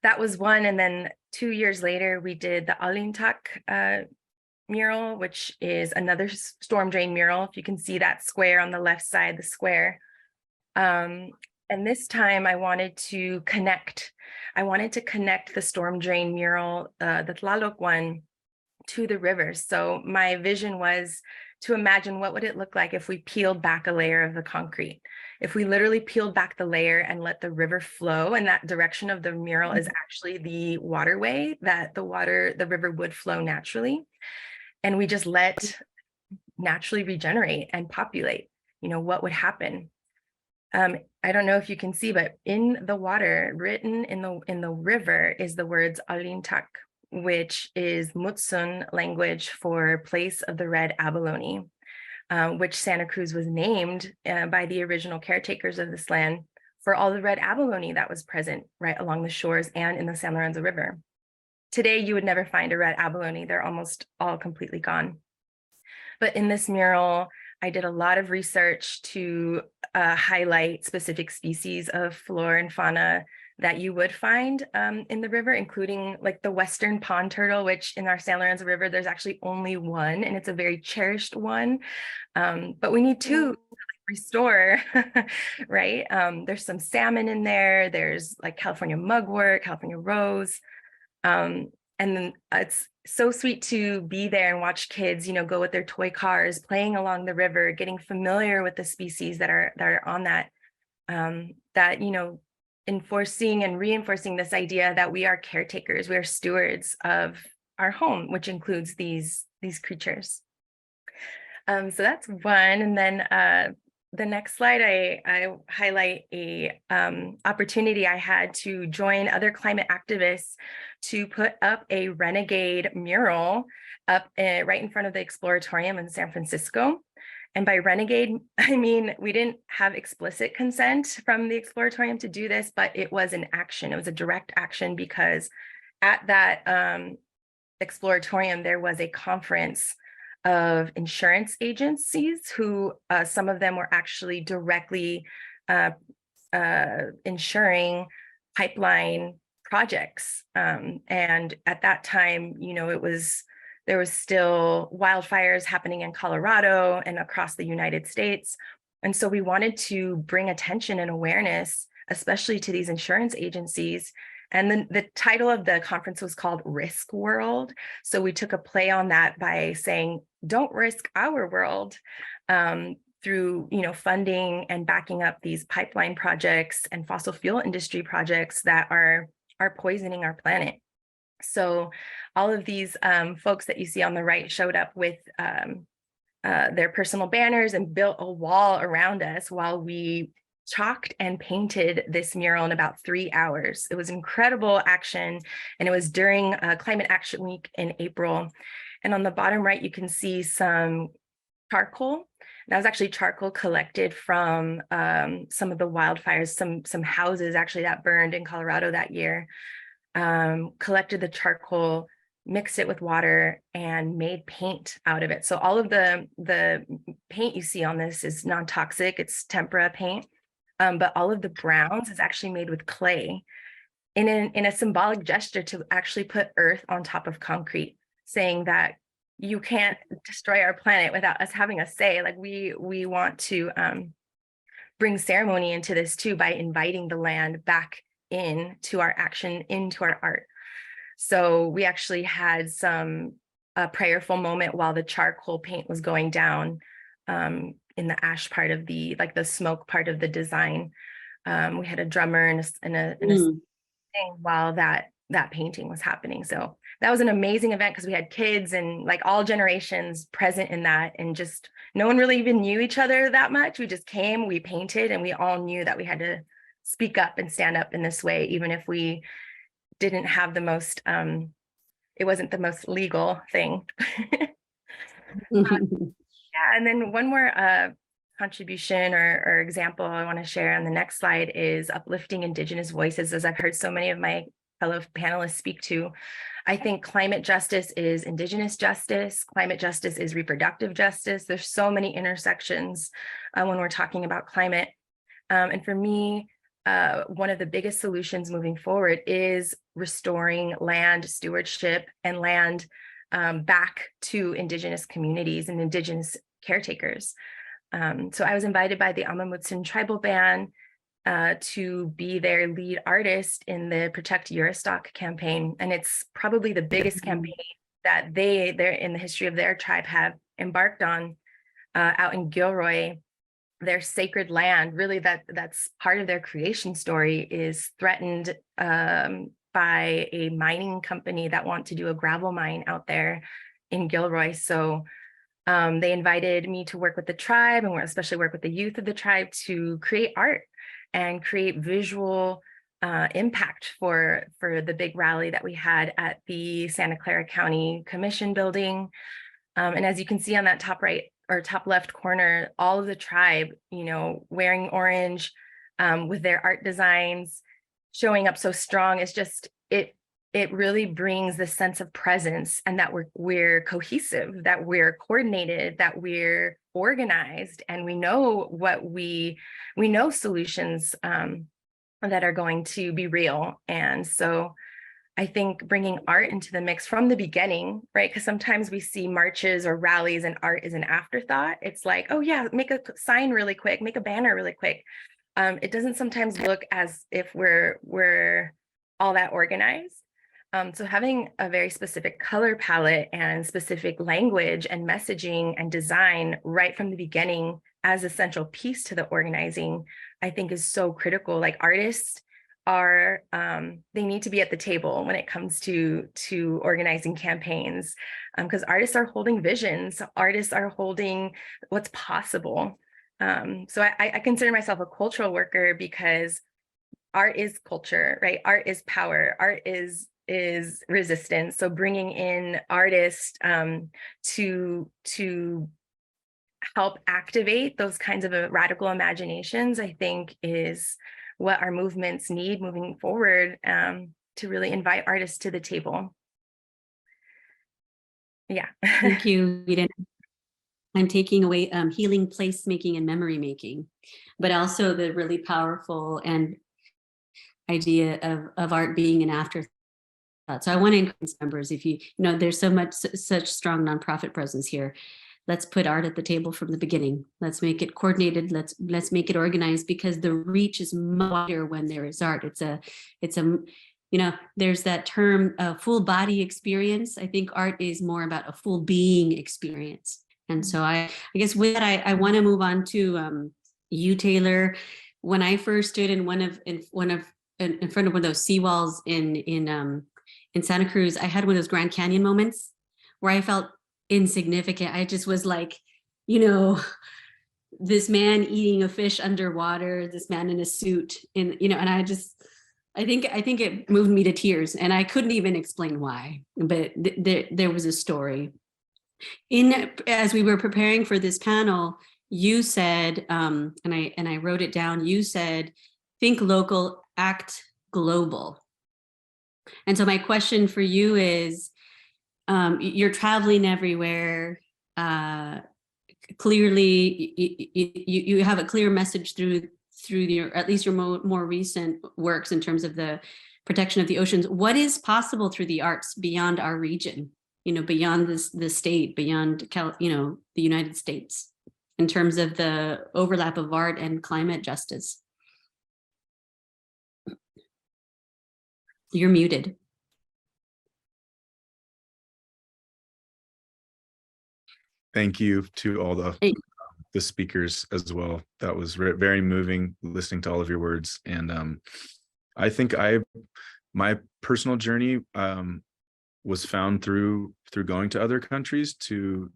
that was one. And then 2 years later, we did the Allintac mural, which is another storm drain mural. If you can see that square on the left side, the square. And this time I wanted to connect the storm drain mural, the Tlaloc one, to the river. So my vision was to imagine what would it look like if we peeled back a layer of the concrete, if we literally peeled back the layer and let the river flow, and that direction of the mural is actually the waterway that the river would flow naturally. And we just let naturally regenerate and populate, what would happen? I don't know if you can see, but in the water, written in the river, is the words Allintac, which is Mutsun language for place of the red abalone, which Santa Cruz was named by the original caretakers of this land for all the red abalone that was present right along the shores and in the San Lorenzo River. Today, you would never find a red abalone. They're almost all completely gone. But in this mural, I did a lot of research to highlight specific species of flora and fauna that you would find in the river, including like the Western pond turtle, which in our San Lorenzo River, there's actually only one, and it's a very cherished one. But we need to restore, right? There's some salmon in there. There's like California mugwort, California rose. And then it's so sweet to be there and watch kids, go with their toy cars, playing along the river, getting familiar with the species that are on that, enforcing and reinforcing this idea that we are caretakers, we are stewards of our home, which includes these creatures. So that's one. And then the next slide, I highlight a opportunity I had to join other climate activists to put up a renegade mural up right in front of the Exploratorium in San Francisco. And by renegade, I mean, we didn't have explicit consent from the Exploratorium to do this, but it was an action. It was a direct action because at that Exploratorium, there was a conference of insurance agencies who some of them were actually directly insuring pipeline projects. And at that time, you know, there was still wildfires happening in Colorado and across the United States. And so we wanted to bring attention and awareness, especially to these insurance agencies. And then the title of the conference was called Risk World. So we took a play on that by saying, don't risk our world, through, you know, funding and backing up these pipeline projects and fossil fuel industry projects that are poisoning our planet. So all of these folks that you see on the right showed up with their personal banners and built a wall around us while we chalked and painted this mural in about 3 hours. It was incredible action, and it was during Climate Action Week in April. And on the bottom right, you can see some charcoal. That was actually charcoal collected from some of the wildfires, some houses actually that burned in Colorado that year. Collected the charcoal, mixed it with water, and made paint out of it. So all of the paint you see on this is non-toxic, it's tempera paint, but all of the browns is actually made with clay in a symbolic gesture to actually put earth on top of concrete, saying that you can't destroy our planet without us having a say. Like we want to bring ceremony into this too by inviting the land back into our action, into our art. So we actually had a prayerful moment while the charcoal paint was going down in the ash part of the smoke part of the design. We had a drummer and a thing while that painting was happening. So that was an amazing event because we had kids and like all generations present in that, and just no one really even knew each other that much. We just came, we painted, and we all knew that we had to speak up and stand up in this way, even if we didn't have the most, it wasn't the most legal thing. Yeah, and then one more contribution or example I want to share on the next slide is uplifting Indigenous voices. As I've heard so many of my fellow panelists speak to, I think climate justice is Indigenous justice, climate justice is reproductive justice. There's so many intersections when we're talking about climate. And for me, one of the biggest solutions moving forward is restoring land stewardship and land back to Indigenous communities and Indigenous caretakers. So I was invited by the Amah Mutsun Tribal Band to be their lead artist in the Protect Uristoc campaign. And it's probably the biggest campaign that they're in the history of their tribe have embarked on out in Gilroy. Their sacred land, really that's part of their creation story, is threatened by a mining company that want to do a gravel mine out there in Gilroy. So they invited me to work with the tribe, and especially work with the youth of the tribe to create art and create visual impact for the big rally that we had at the Santa Clara County Commission building. And as you can see on that top right or top left corner, all of the tribe, you know, wearing orange with their art designs, showing up so strong. It's just, it really brings this sense of presence, and that we're cohesive, that we're coordinated, that we're organized, and we know we know solutions that are going to be real. And so I think bringing art into the mix from the beginning, right? Because sometimes we see marches or rallies and art is an afterthought. It's like, oh yeah, make a sign really quick, make a banner really quick. It doesn't sometimes look as if we're all that organized. So having a very specific color palette and specific language and messaging and design right from the beginning as a central piece to the organizing, I think is so critical. Like artists are, they need to be at the table when it comes to organizing campaigns, because artists are holding visions, artists are holding what's possible. So I consider myself a cultural worker because art is culture, right? Art is power, art is resistance. So bringing in artists to help activate those kinds of radical imaginations, I think is what our movements need moving forward, to really invite artists to the table. Yeah. Thank you, Eden. I'm taking away healing, placemaking, and memory making, but also the really powerful and idea of art being an afterthought. So I want to encourage members, if you know, there's such strong nonprofit presence here. Let's put art at the table from the beginning. Let's make it coordinated. Let's make it organized, because the reach is much wider when there is art. It's a, you know, there's that term, full body experience. I think art is more about a full being experience. And so I guess with that, I want to move on to you, Taylor. When I first stood in in front of one of those seawalls in Santa Cruz, I had one of those Grand Canyon moments where I felt insignificant. I just was like, you know, this man eating a fish underwater, this man in a suit, and you know, and I think it moved me to tears, and I couldn't even explain why, but there was a story. As we were preparing for this panel, you said, and I wrote it down, you said, think local, act global. And so my question for you is, you're traveling everywhere. Clearly, you have a clear message through your, at least your more recent works in terms of the protection of the oceans. What is possible through the arts beyond our region? You know, beyond the state, beyond the United States, in terms of the overlap of art and climate justice? You're muted. Thank you to all the speakers as well. That was very moving, listening to all of your words. And I think my personal journey was found through going to other countries to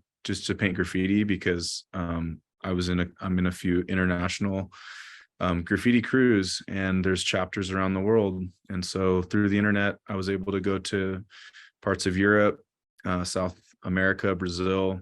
paint graffiti, because I'm in a few international graffiti crews, and there's chapters around the world. And so through the internet, I was able to go to parts of Europe, South America, Brazil,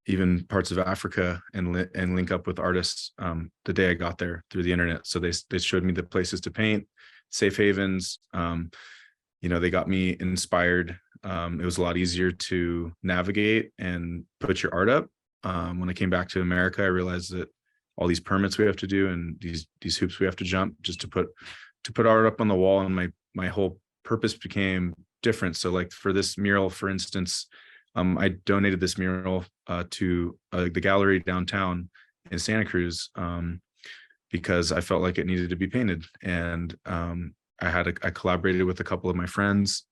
even parts of Africa, and link up with artists the day I got there through the internet. So they showed me the places to paint, safe havens. You know, they got me inspired. It was a lot easier to navigate and put your art up. When I came back to America, I realized that all these permits we have to do and these hoops we have to jump just to put art up on the wall, and my whole purpose became different. So like for this mural, for instance, I donated this mural to the gallery downtown in Santa Cruz because I felt like it needed to be painted. And I collaborated with a couple of my friends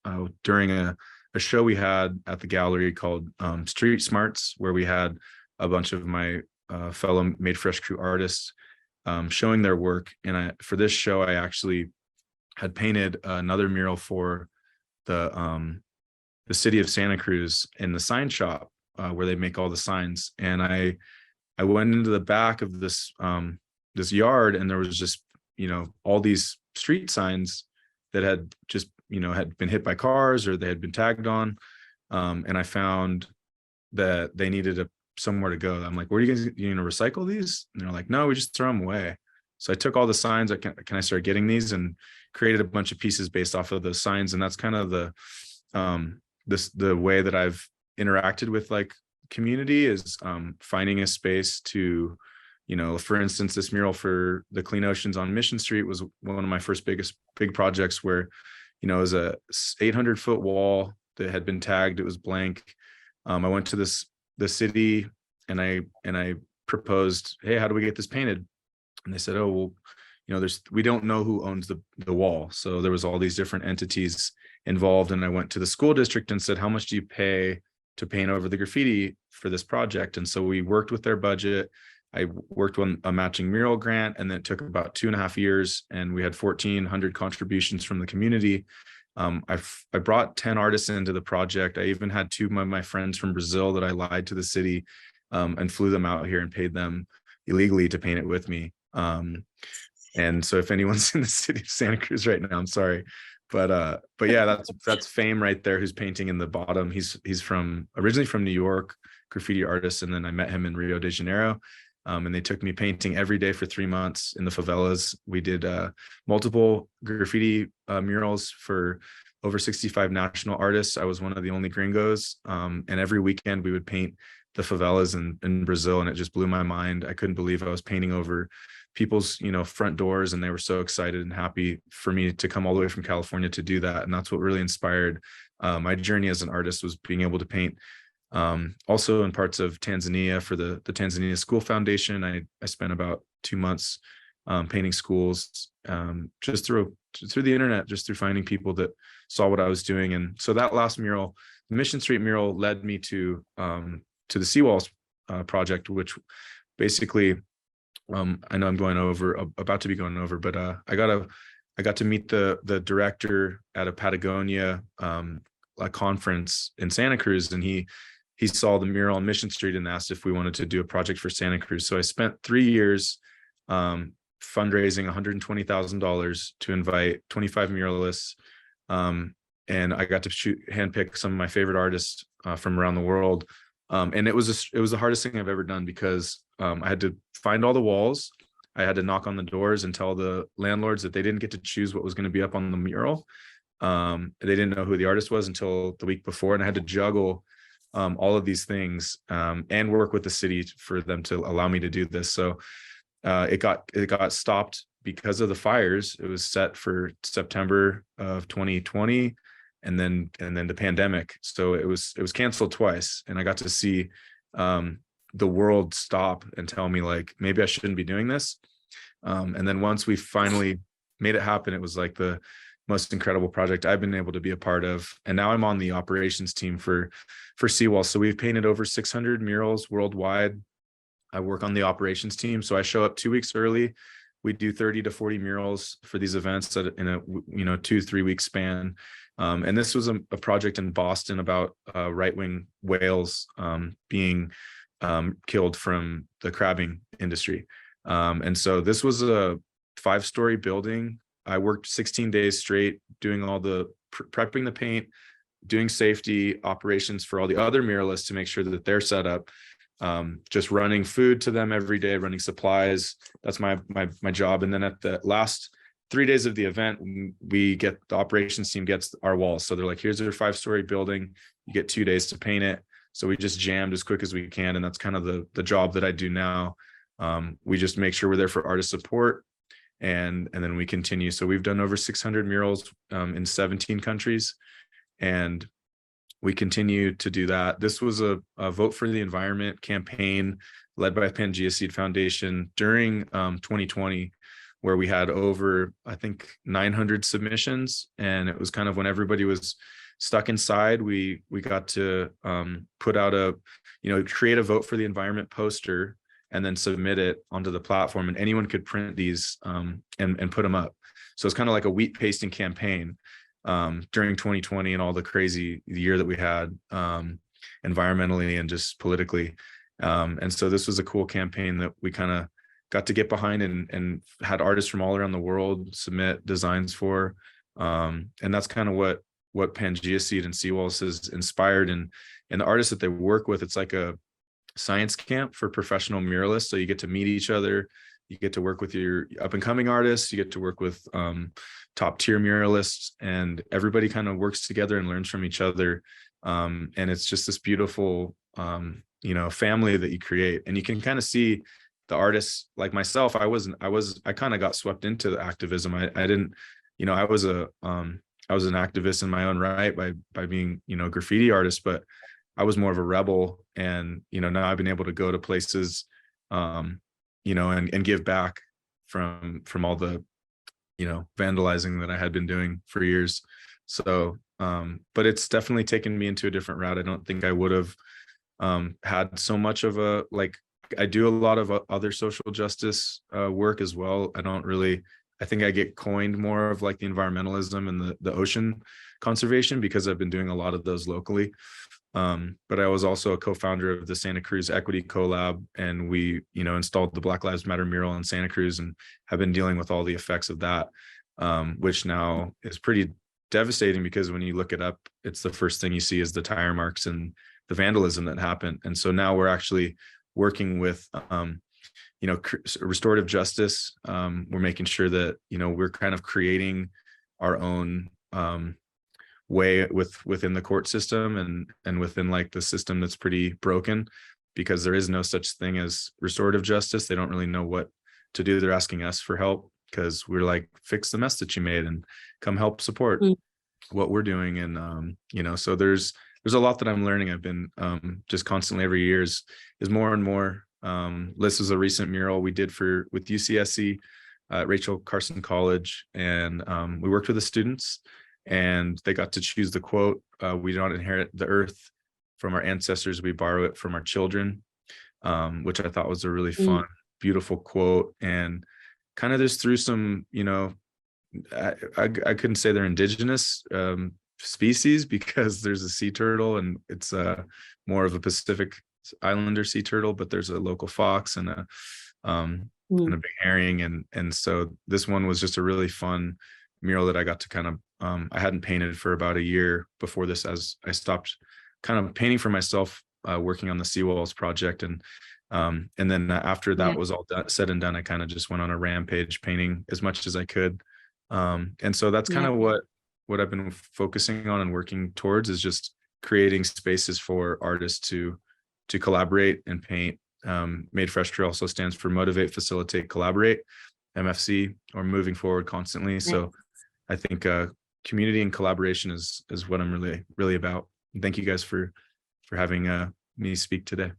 during a show we had at the gallery called Street Smarts, where we had a bunch of my fellow Made Fresh Crew artists showing their work. And for this show, I actually had painted another mural for the city of Santa Cruz in the sign shop where they make all the signs. And I went into the back of this yard, and there was just, you know, all these street signs that had just, you know, had been hit by cars or they had been tagged on. And I found that they needed somewhere to go. I'm like, where are you guys, you know, recycle these? And they're like, no, we just throw them away. So I took all the signs, can I start getting these, and created a bunch of pieces based off of those signs. And that's kind of the way that I've interacted with like community, is finding a space to, you know, for instance, this mural for the Clean Oceans on Mission Street was one of my first big projects, where, you know, it was a 800-foot wall that had been tagged. It was blank. I went to the city and I proposed, hey, how do we get this painted? And they said, oh, well, you know, we don't know who owns the wall. So there was all these different entities involved. And I went to the school district and said, how much do you pay to paint over the graffiti for this project? And so we worked with their budget. I worked on a matching mural grant, and then it took about 2.5 years, and we had 1,400 contributions from the community. I brought 10 artists into the project. I even had 2 of my friends from Brazil that I lied to the city and flew them out here and paid them illegally to paint it with me. And so if anyone's in the city of Santa Cruz right now, I'm sorry. But yeah, that's Fame right there, who's painting in the bottom. He's originally from New York, graffiti artist. And then I met him in Rio de Janeiro. And they took me painting every day for 3 months in the favelas. We did multiple graffiti murals for over 65 national artists. I was one of the only gringos. And every weekend we would paint the favelas in Brazil, and it just blew my mind. I couldn't believe I was painting over people's, front doors, and they were so excited and happy for me to come all the way from California to do that. And that's what really inspired my journey as an artist, was being able to paint also in parts of Tanzania for the Tanzania School Foundation. I spent about 2 months painting schools just through the internet, just through finding people that saw what I was doing. And so that last mural, the Mission Street mural, led me to the Seawalls project, which basically, I know I'm about to be going over, but I got to meet the director at a Patagonia conference in Santa Cruz, and he saw the mural on Mission Street and asked if we wanted to do a project for Santa Cruz. So I spent 3 years fundraising $120,000 to invite 25 muralists, and I got to handpick some of my favorite artists from around the world. And it was the hardest thing I've ever done, because I had to find all the walls. I had to knock on the doors and tell the landlords that they didn't get to choose what was going to be up on the mural. They didn't know who the artist was until the week before, and I had to juggle all of these things and work with the city for them to allow me to do this. So it got stopped because of the fires. It was set for September of 2020. And then the pandemic. So it was canceled twice. And I got to see the world stop and tell me, like, maybe I shouldn't be doing this. And then once we finally made it happen, it was like the most incredible project I've been able to be a part of. And now I'm on the operations team for Seawall. So we've painted over 600 murals worldwide. I work on the operations team. So I show up 2 weeks early. We do 30 to 40 murals for these events in a 2-3 week span. And this was a project in Boston about right-wing whales being killed from the crabbing industry. And so this was a 5-story building. I worked 16 days straight doing all the prepping the paint, doing safety operations for all the other muralists to make sure that they're set up, just running food to them every day, running supplies. That's my job. And then at the last 3 days of the event, the operations team gets our walls. So they're like, here's your 5-story building. You get 2 days to paint it. So we just jammed as quick as we can. And that's kind of the job that I do now. We just make sure we're there for artist support. And then we continue. So we've done over 600 murals in 17 countries. And we continue to do that. This was a Vote for the Environment campaign led by Pangea Seed Foundation during 2020. Where we had over, I think, 900 submissions. And it was kind of when everybody was stuck inside, we got to put out create a Vote for the Environment poster and then submit it onto the platform, and anyone could print these and put them up. So it's kind of like a wheat pasting campaign during 2020 and all the crazy year that we had environmentally and just politically. And so this was a cool campaign that we kind of got to get behind and had artists from all around the world submit designs for. And that's kind of what Pangea Seed and Seawalls has inspired. And the artists that they work with, it's like a science camp for professional muralists. So you get to meet each other, you get to work with your up and coming artists, you get to work with top tier muralists, and everybody kind of works together and learns from each other. And it's just this beautiful, family that you create. And you can kind of see the artists like myself. I kind of got swept into the activism. I didn't, I was an activist in my own right by being, a graffiti artist, but I was more of a rebel. And, now I've been able to go to places, and give back from all the, vandalizing that I had been doing for years. So, but it's definitely taken me into a different route. I don't think I would have had so much of I do a lot of other social justice work as well. I think I get coined more of like the environmentalism and the ocean conservation because I've been doing a lot of those locally. But I was also a co-founder of the Santa Cruz Equity Collab, and we, installed the Black Lives Matter mural in Santa Cruz and have been dealing with all the effects of that, which now is pretty devastating because when you look it up, it's the first thing you see is the tire marks and vandalism that happened. And so now we're actually working with, restorative justice. We're making sure that, we're kind of creating our own way within the court system and within like the system that's pretty broken, because there is no such thing as restorative justice. They don't really know what to do. They're asking us for help because we're like, fix the mess that you made and come help support what we're doing. And so there's a lot that I'm learning. I've been just constantly every year is more and more. This is a recent mural we did with UCSC at Rachel Carson College, and we worked with the students, and they got to choose the quote, "We don't inherit the earth from our ancestors, we borrow it from our children," which I thought was a really fun, beautiful quote, and kind of just through some, I couldn't say they're indigenous species because there's a sea turtle and it's more of a Pacific Islander sea turtle, but there's a local fox and a big herring, and so this one was just a really fun mural that I got to kind of I hadn't painted for about a year before this, as I stopped kind of painting for myself, working on the Seawalls project, and then after that was all said and done, I kind of just went on a rampage painting as much as I could, and so that's kind of what I've been focusing on and working towards, is just creating spaces for artists to collaborate and paint. Made Fresh Tree also stands for Motivate, Facilitate, Collaborate, MFC, or moving forward constantly. So I think community and collaboration is what I'm really about. And thank you guys for having me speak today.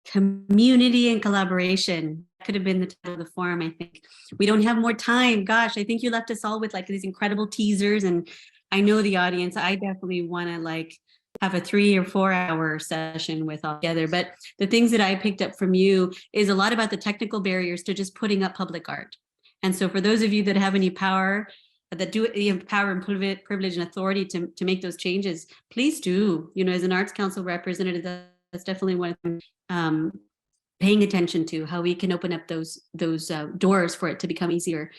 Community and collaboration could have been the title of the forum. I think we don't have more time. Gosh, I think you left us all with like these incredible teasers, and I know the audience, I definitely want to like have a 3 or 4 hour session with all together. But the things that I picked up from you is a lot about the technical barriers to just putting up public art. And so for those of you that have any power, that do the power and privilege and authority to make those changes, please do. As an Arts Council representative, that's definitely one of them. Paying attention to how we can open up those doors for it to become easier.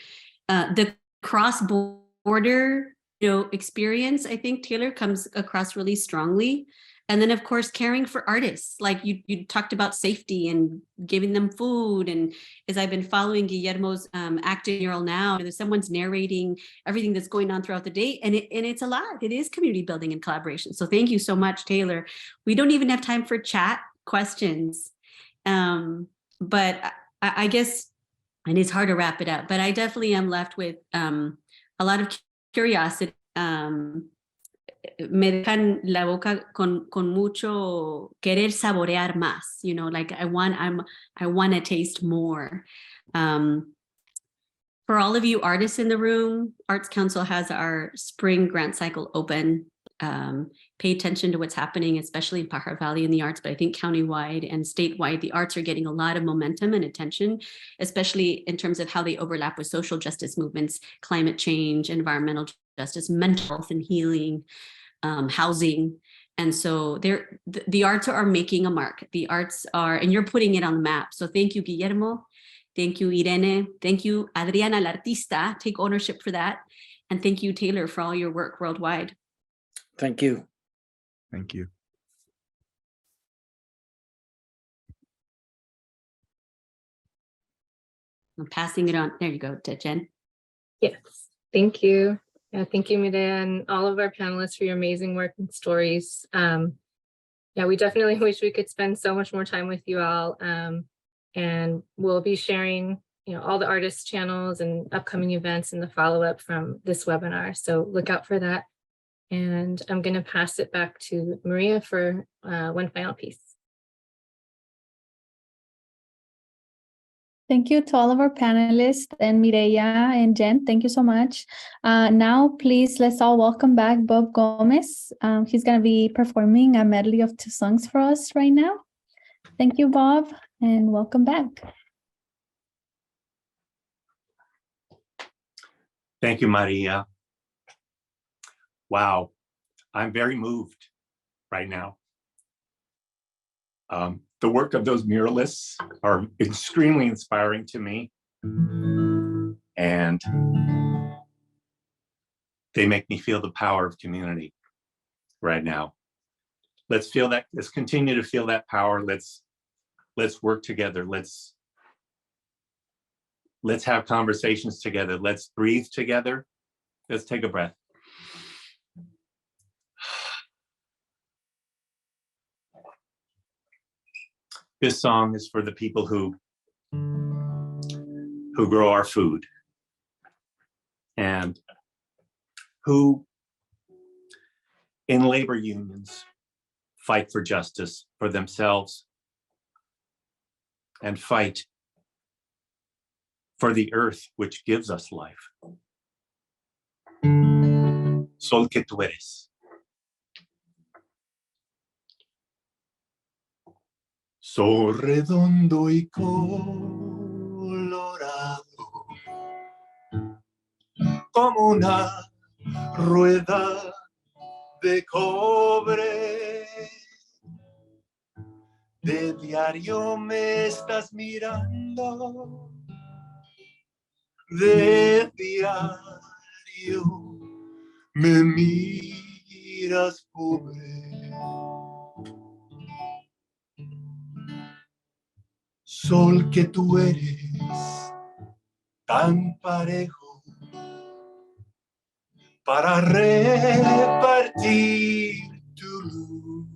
The cross-border experience, I think, Taylor, comes across really strongly. And then, of course, caring for artists, like you talked about safety and giving them food. And as I've been following Guillermo's acting mural now, someone's narrating everything that's going on throughout the day. And it's a lot. It is community building and collaboration. So thank you so much, Taylor. We don't even have time for chat questions. But I guess, and it's hard to wrap it up, but I definitely am left with a lot of curiosity. Me dejan la boca con mucho querer saborear más, like I want to taste more. For all of you artists in the room, Arts Council has our spring grant cycle open. Pay attention to what's happening, especially in Pajaro Valley in the arts, but I think countywide and statewide, the arts are getting a lot of momentum and attention, especially in terms of how they overlap with social justice movements, climate change, environmental justice, mental health and healing, housing. And so the arts are making a mark. The arts are, and you're putting it on the map. So thank you, Guillermo. Thank you, Irene. Thank you, Adriana la Artista. Take ownership for that. And thank you, Taylor, for all your work worldwide. Thank you. Thank you. I'm passing it on. There you go, to Jen. Yes, thank you. Thank you, Mireya, and all of our panelists for your amazing work and stories. We definitely wish we could spend so much more time with you all. And we'll be sharing, all the artist channels and upcoming events and the follow-up from this webinar. So look out for that. And I'm going to pass it back to Maria for one final piece. Thank you to all of our panelists and Mireya and Jen. Thank you so much. Now, please, let's all welcome back Bob Gomez. He's going to be performing a medley of 2 songs for us right now. Thank you, Bob, and welcome back. Thank you, Maria. Wow, I'm very moved right now. The work of those muralists are extremely inspiring to me. And they make me feel the power of community right now. let's feel that, let's continue to feel that power. Let's work together. Let's have conversations together. Let's breathe together. Let's take a breath. This song is for the people who grow our food and who in labor unions fight for justice for themselves and fight for the earth which gives us life. Sol que tú eres. Sol redondo y colorado, como una rueda de cobre. De diario me estás mirando, de diario me miras, pobre. Sol que tú eres tan parejo para repartir tu luz.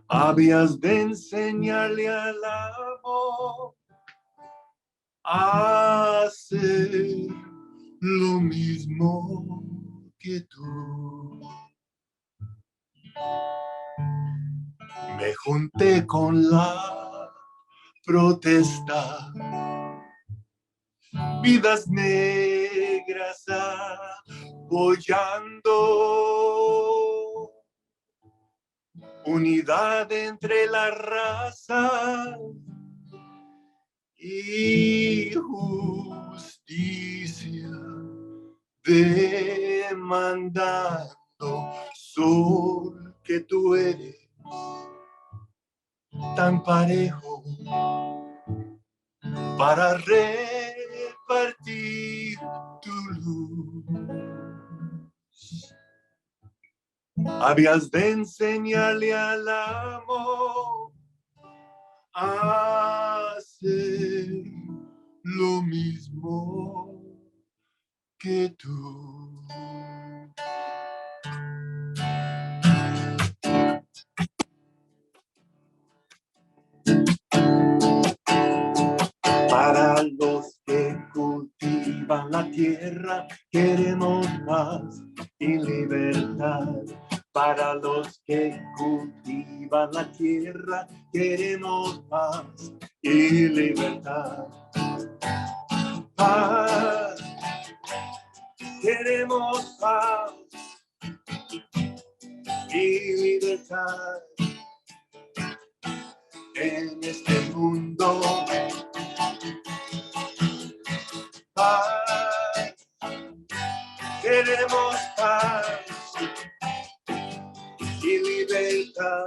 Habías de enseñarle al amor a hacer lo mismo que tú. Me junté con la protesta, vidas negras apoyando, unidad entre las razas y justicia demandando. Sol que tú eres tan parejo para repartir tu luz. Habías de enseñarle al amor a hacer lo mismo que tú. Para los que cultivan la tierra, queremos paz y libertad. Para los que cultivan la tierra, queremos paz y libertad. Paz, queremos paz y libertad en este mundo. Paz, queremos paz y libertad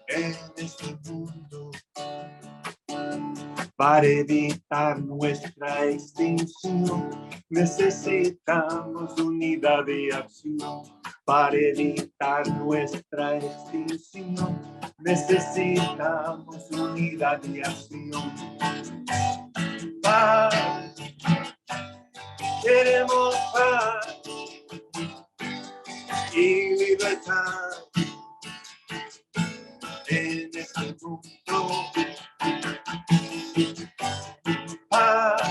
en este mundo. Para evitar nuestra extinción, necesitamos unidad y acción. Para evitar nuestra extinción, necesitamos unidad y acción. Paz, queremos paz y libertad en este mundo. Paz,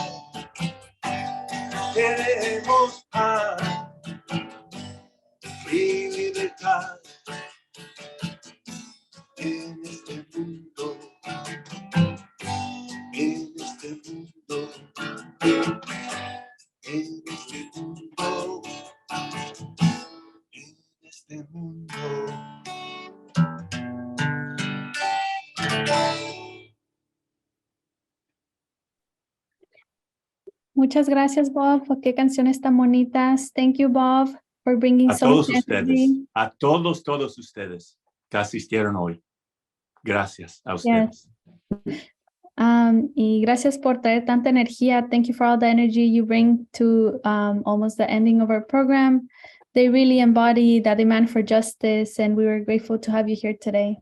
queremos paz y libertad en este mundo. En este mundo. En este mundo. En este mundo. Muchas gracias, Bob. Qué canciones tan bonitas. Thank you, Bob, for bringing A so todos much ustedes, energy. a todos ustedes que asistieron hoy. Gracias a ustedes. Y gracias por traer tanta energía. Thank you for all the energy you bring to almost the ending of our program. they really embody that demand for justice, and we were grateful to have you here today.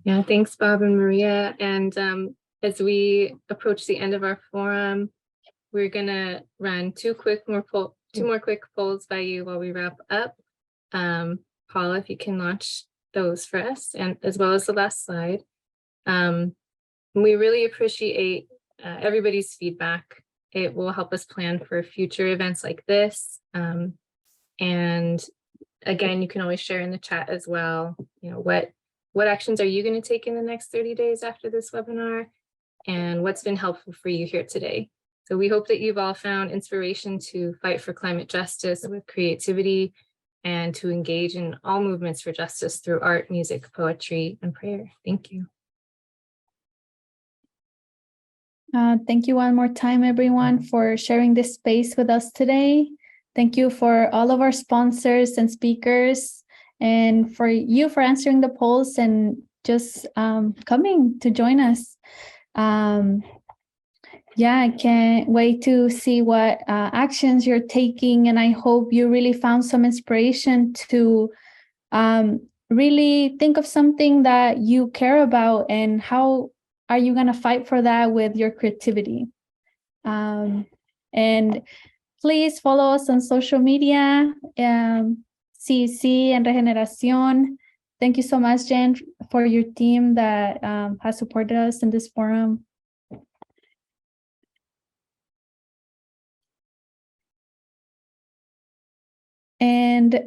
Yeah, thanks, Bob and Maria. And as we approach the end of our forum, we're gonna run two more quick polls by you while we wrap up. Paula, if you can launch those for us, and as well as the last slide. We really appreciate everybody's feedback. It will help us plan for future events like this. And again, you can always share in the chat as well, you know, what actions are you going to take in the next 30 days after this webinar, and what's been helpful for you here today. So we hope that you've all found inspiration to fight for climate justice with creativity and to engage in all movements for justice through art, music, poetry, and prayer. Thank you. Thank you one more time, everyone, for sharing this space with us today. Thank you for all of our sponsors and speakers, and for you for answering the polls and just coming to join us. Yeah, I can't wait to see what actions you're taking, and I hope you really found some inspiration to really think of something that you care about, and how are you going to fight for that with your creativity. And please follow us on social media, CEC and Regeneración. Thank you so much, Jen, for your team that has supported us in this forum. And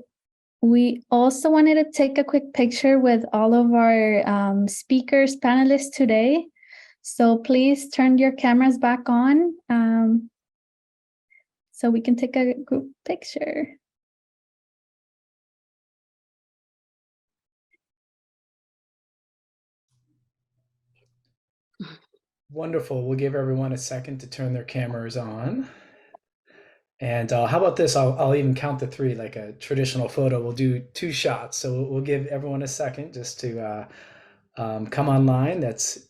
we also wanted to take a quick picture with all of our speakers, panelists today. So please turn your cameras back on so we can take a group picture. Wonderful. We'll give everyone a second to turn their cameras on. And how about this? I'll even count to 3 like a traditional photo. We'll do 2 shots. So we'll give everyone a second just to come online. That's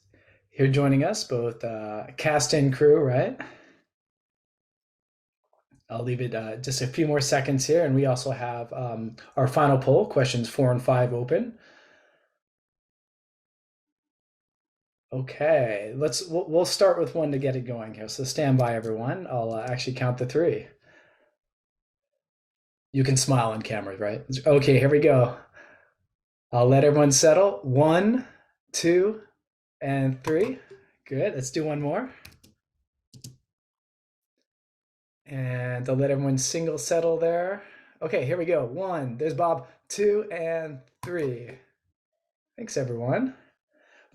here joining us, both cast and crew, right? I'll leave it just a few more seconds here. And we also have our final poll, questions 4 and 5 open. Okay, we'll start with 1 to get it going here. So stand by, everyone. I'll actually count to 3. You can smile on camera, right? Okay, here we go. I'll let everyone settle. 1, 2, and 3. Good. Let's do 1 more. And I'll let everyone single settle there. Okay, here we go. 1. There's Bob. 2 and 3. Thanks, everyone.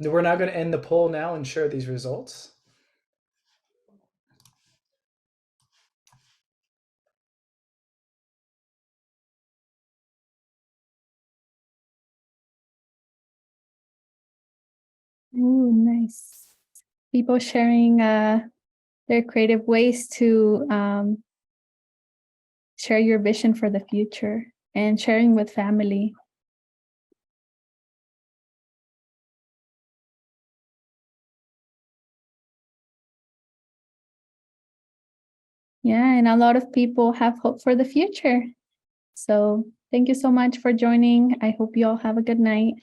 We're now going to end the poll now and share these results. Ooh, nice. People sharing their creative ways to share your vision for the future and sharing with family. Yeah, and a lot of people have hope for the future. So thank you so much for joining. I hope you all have a good night.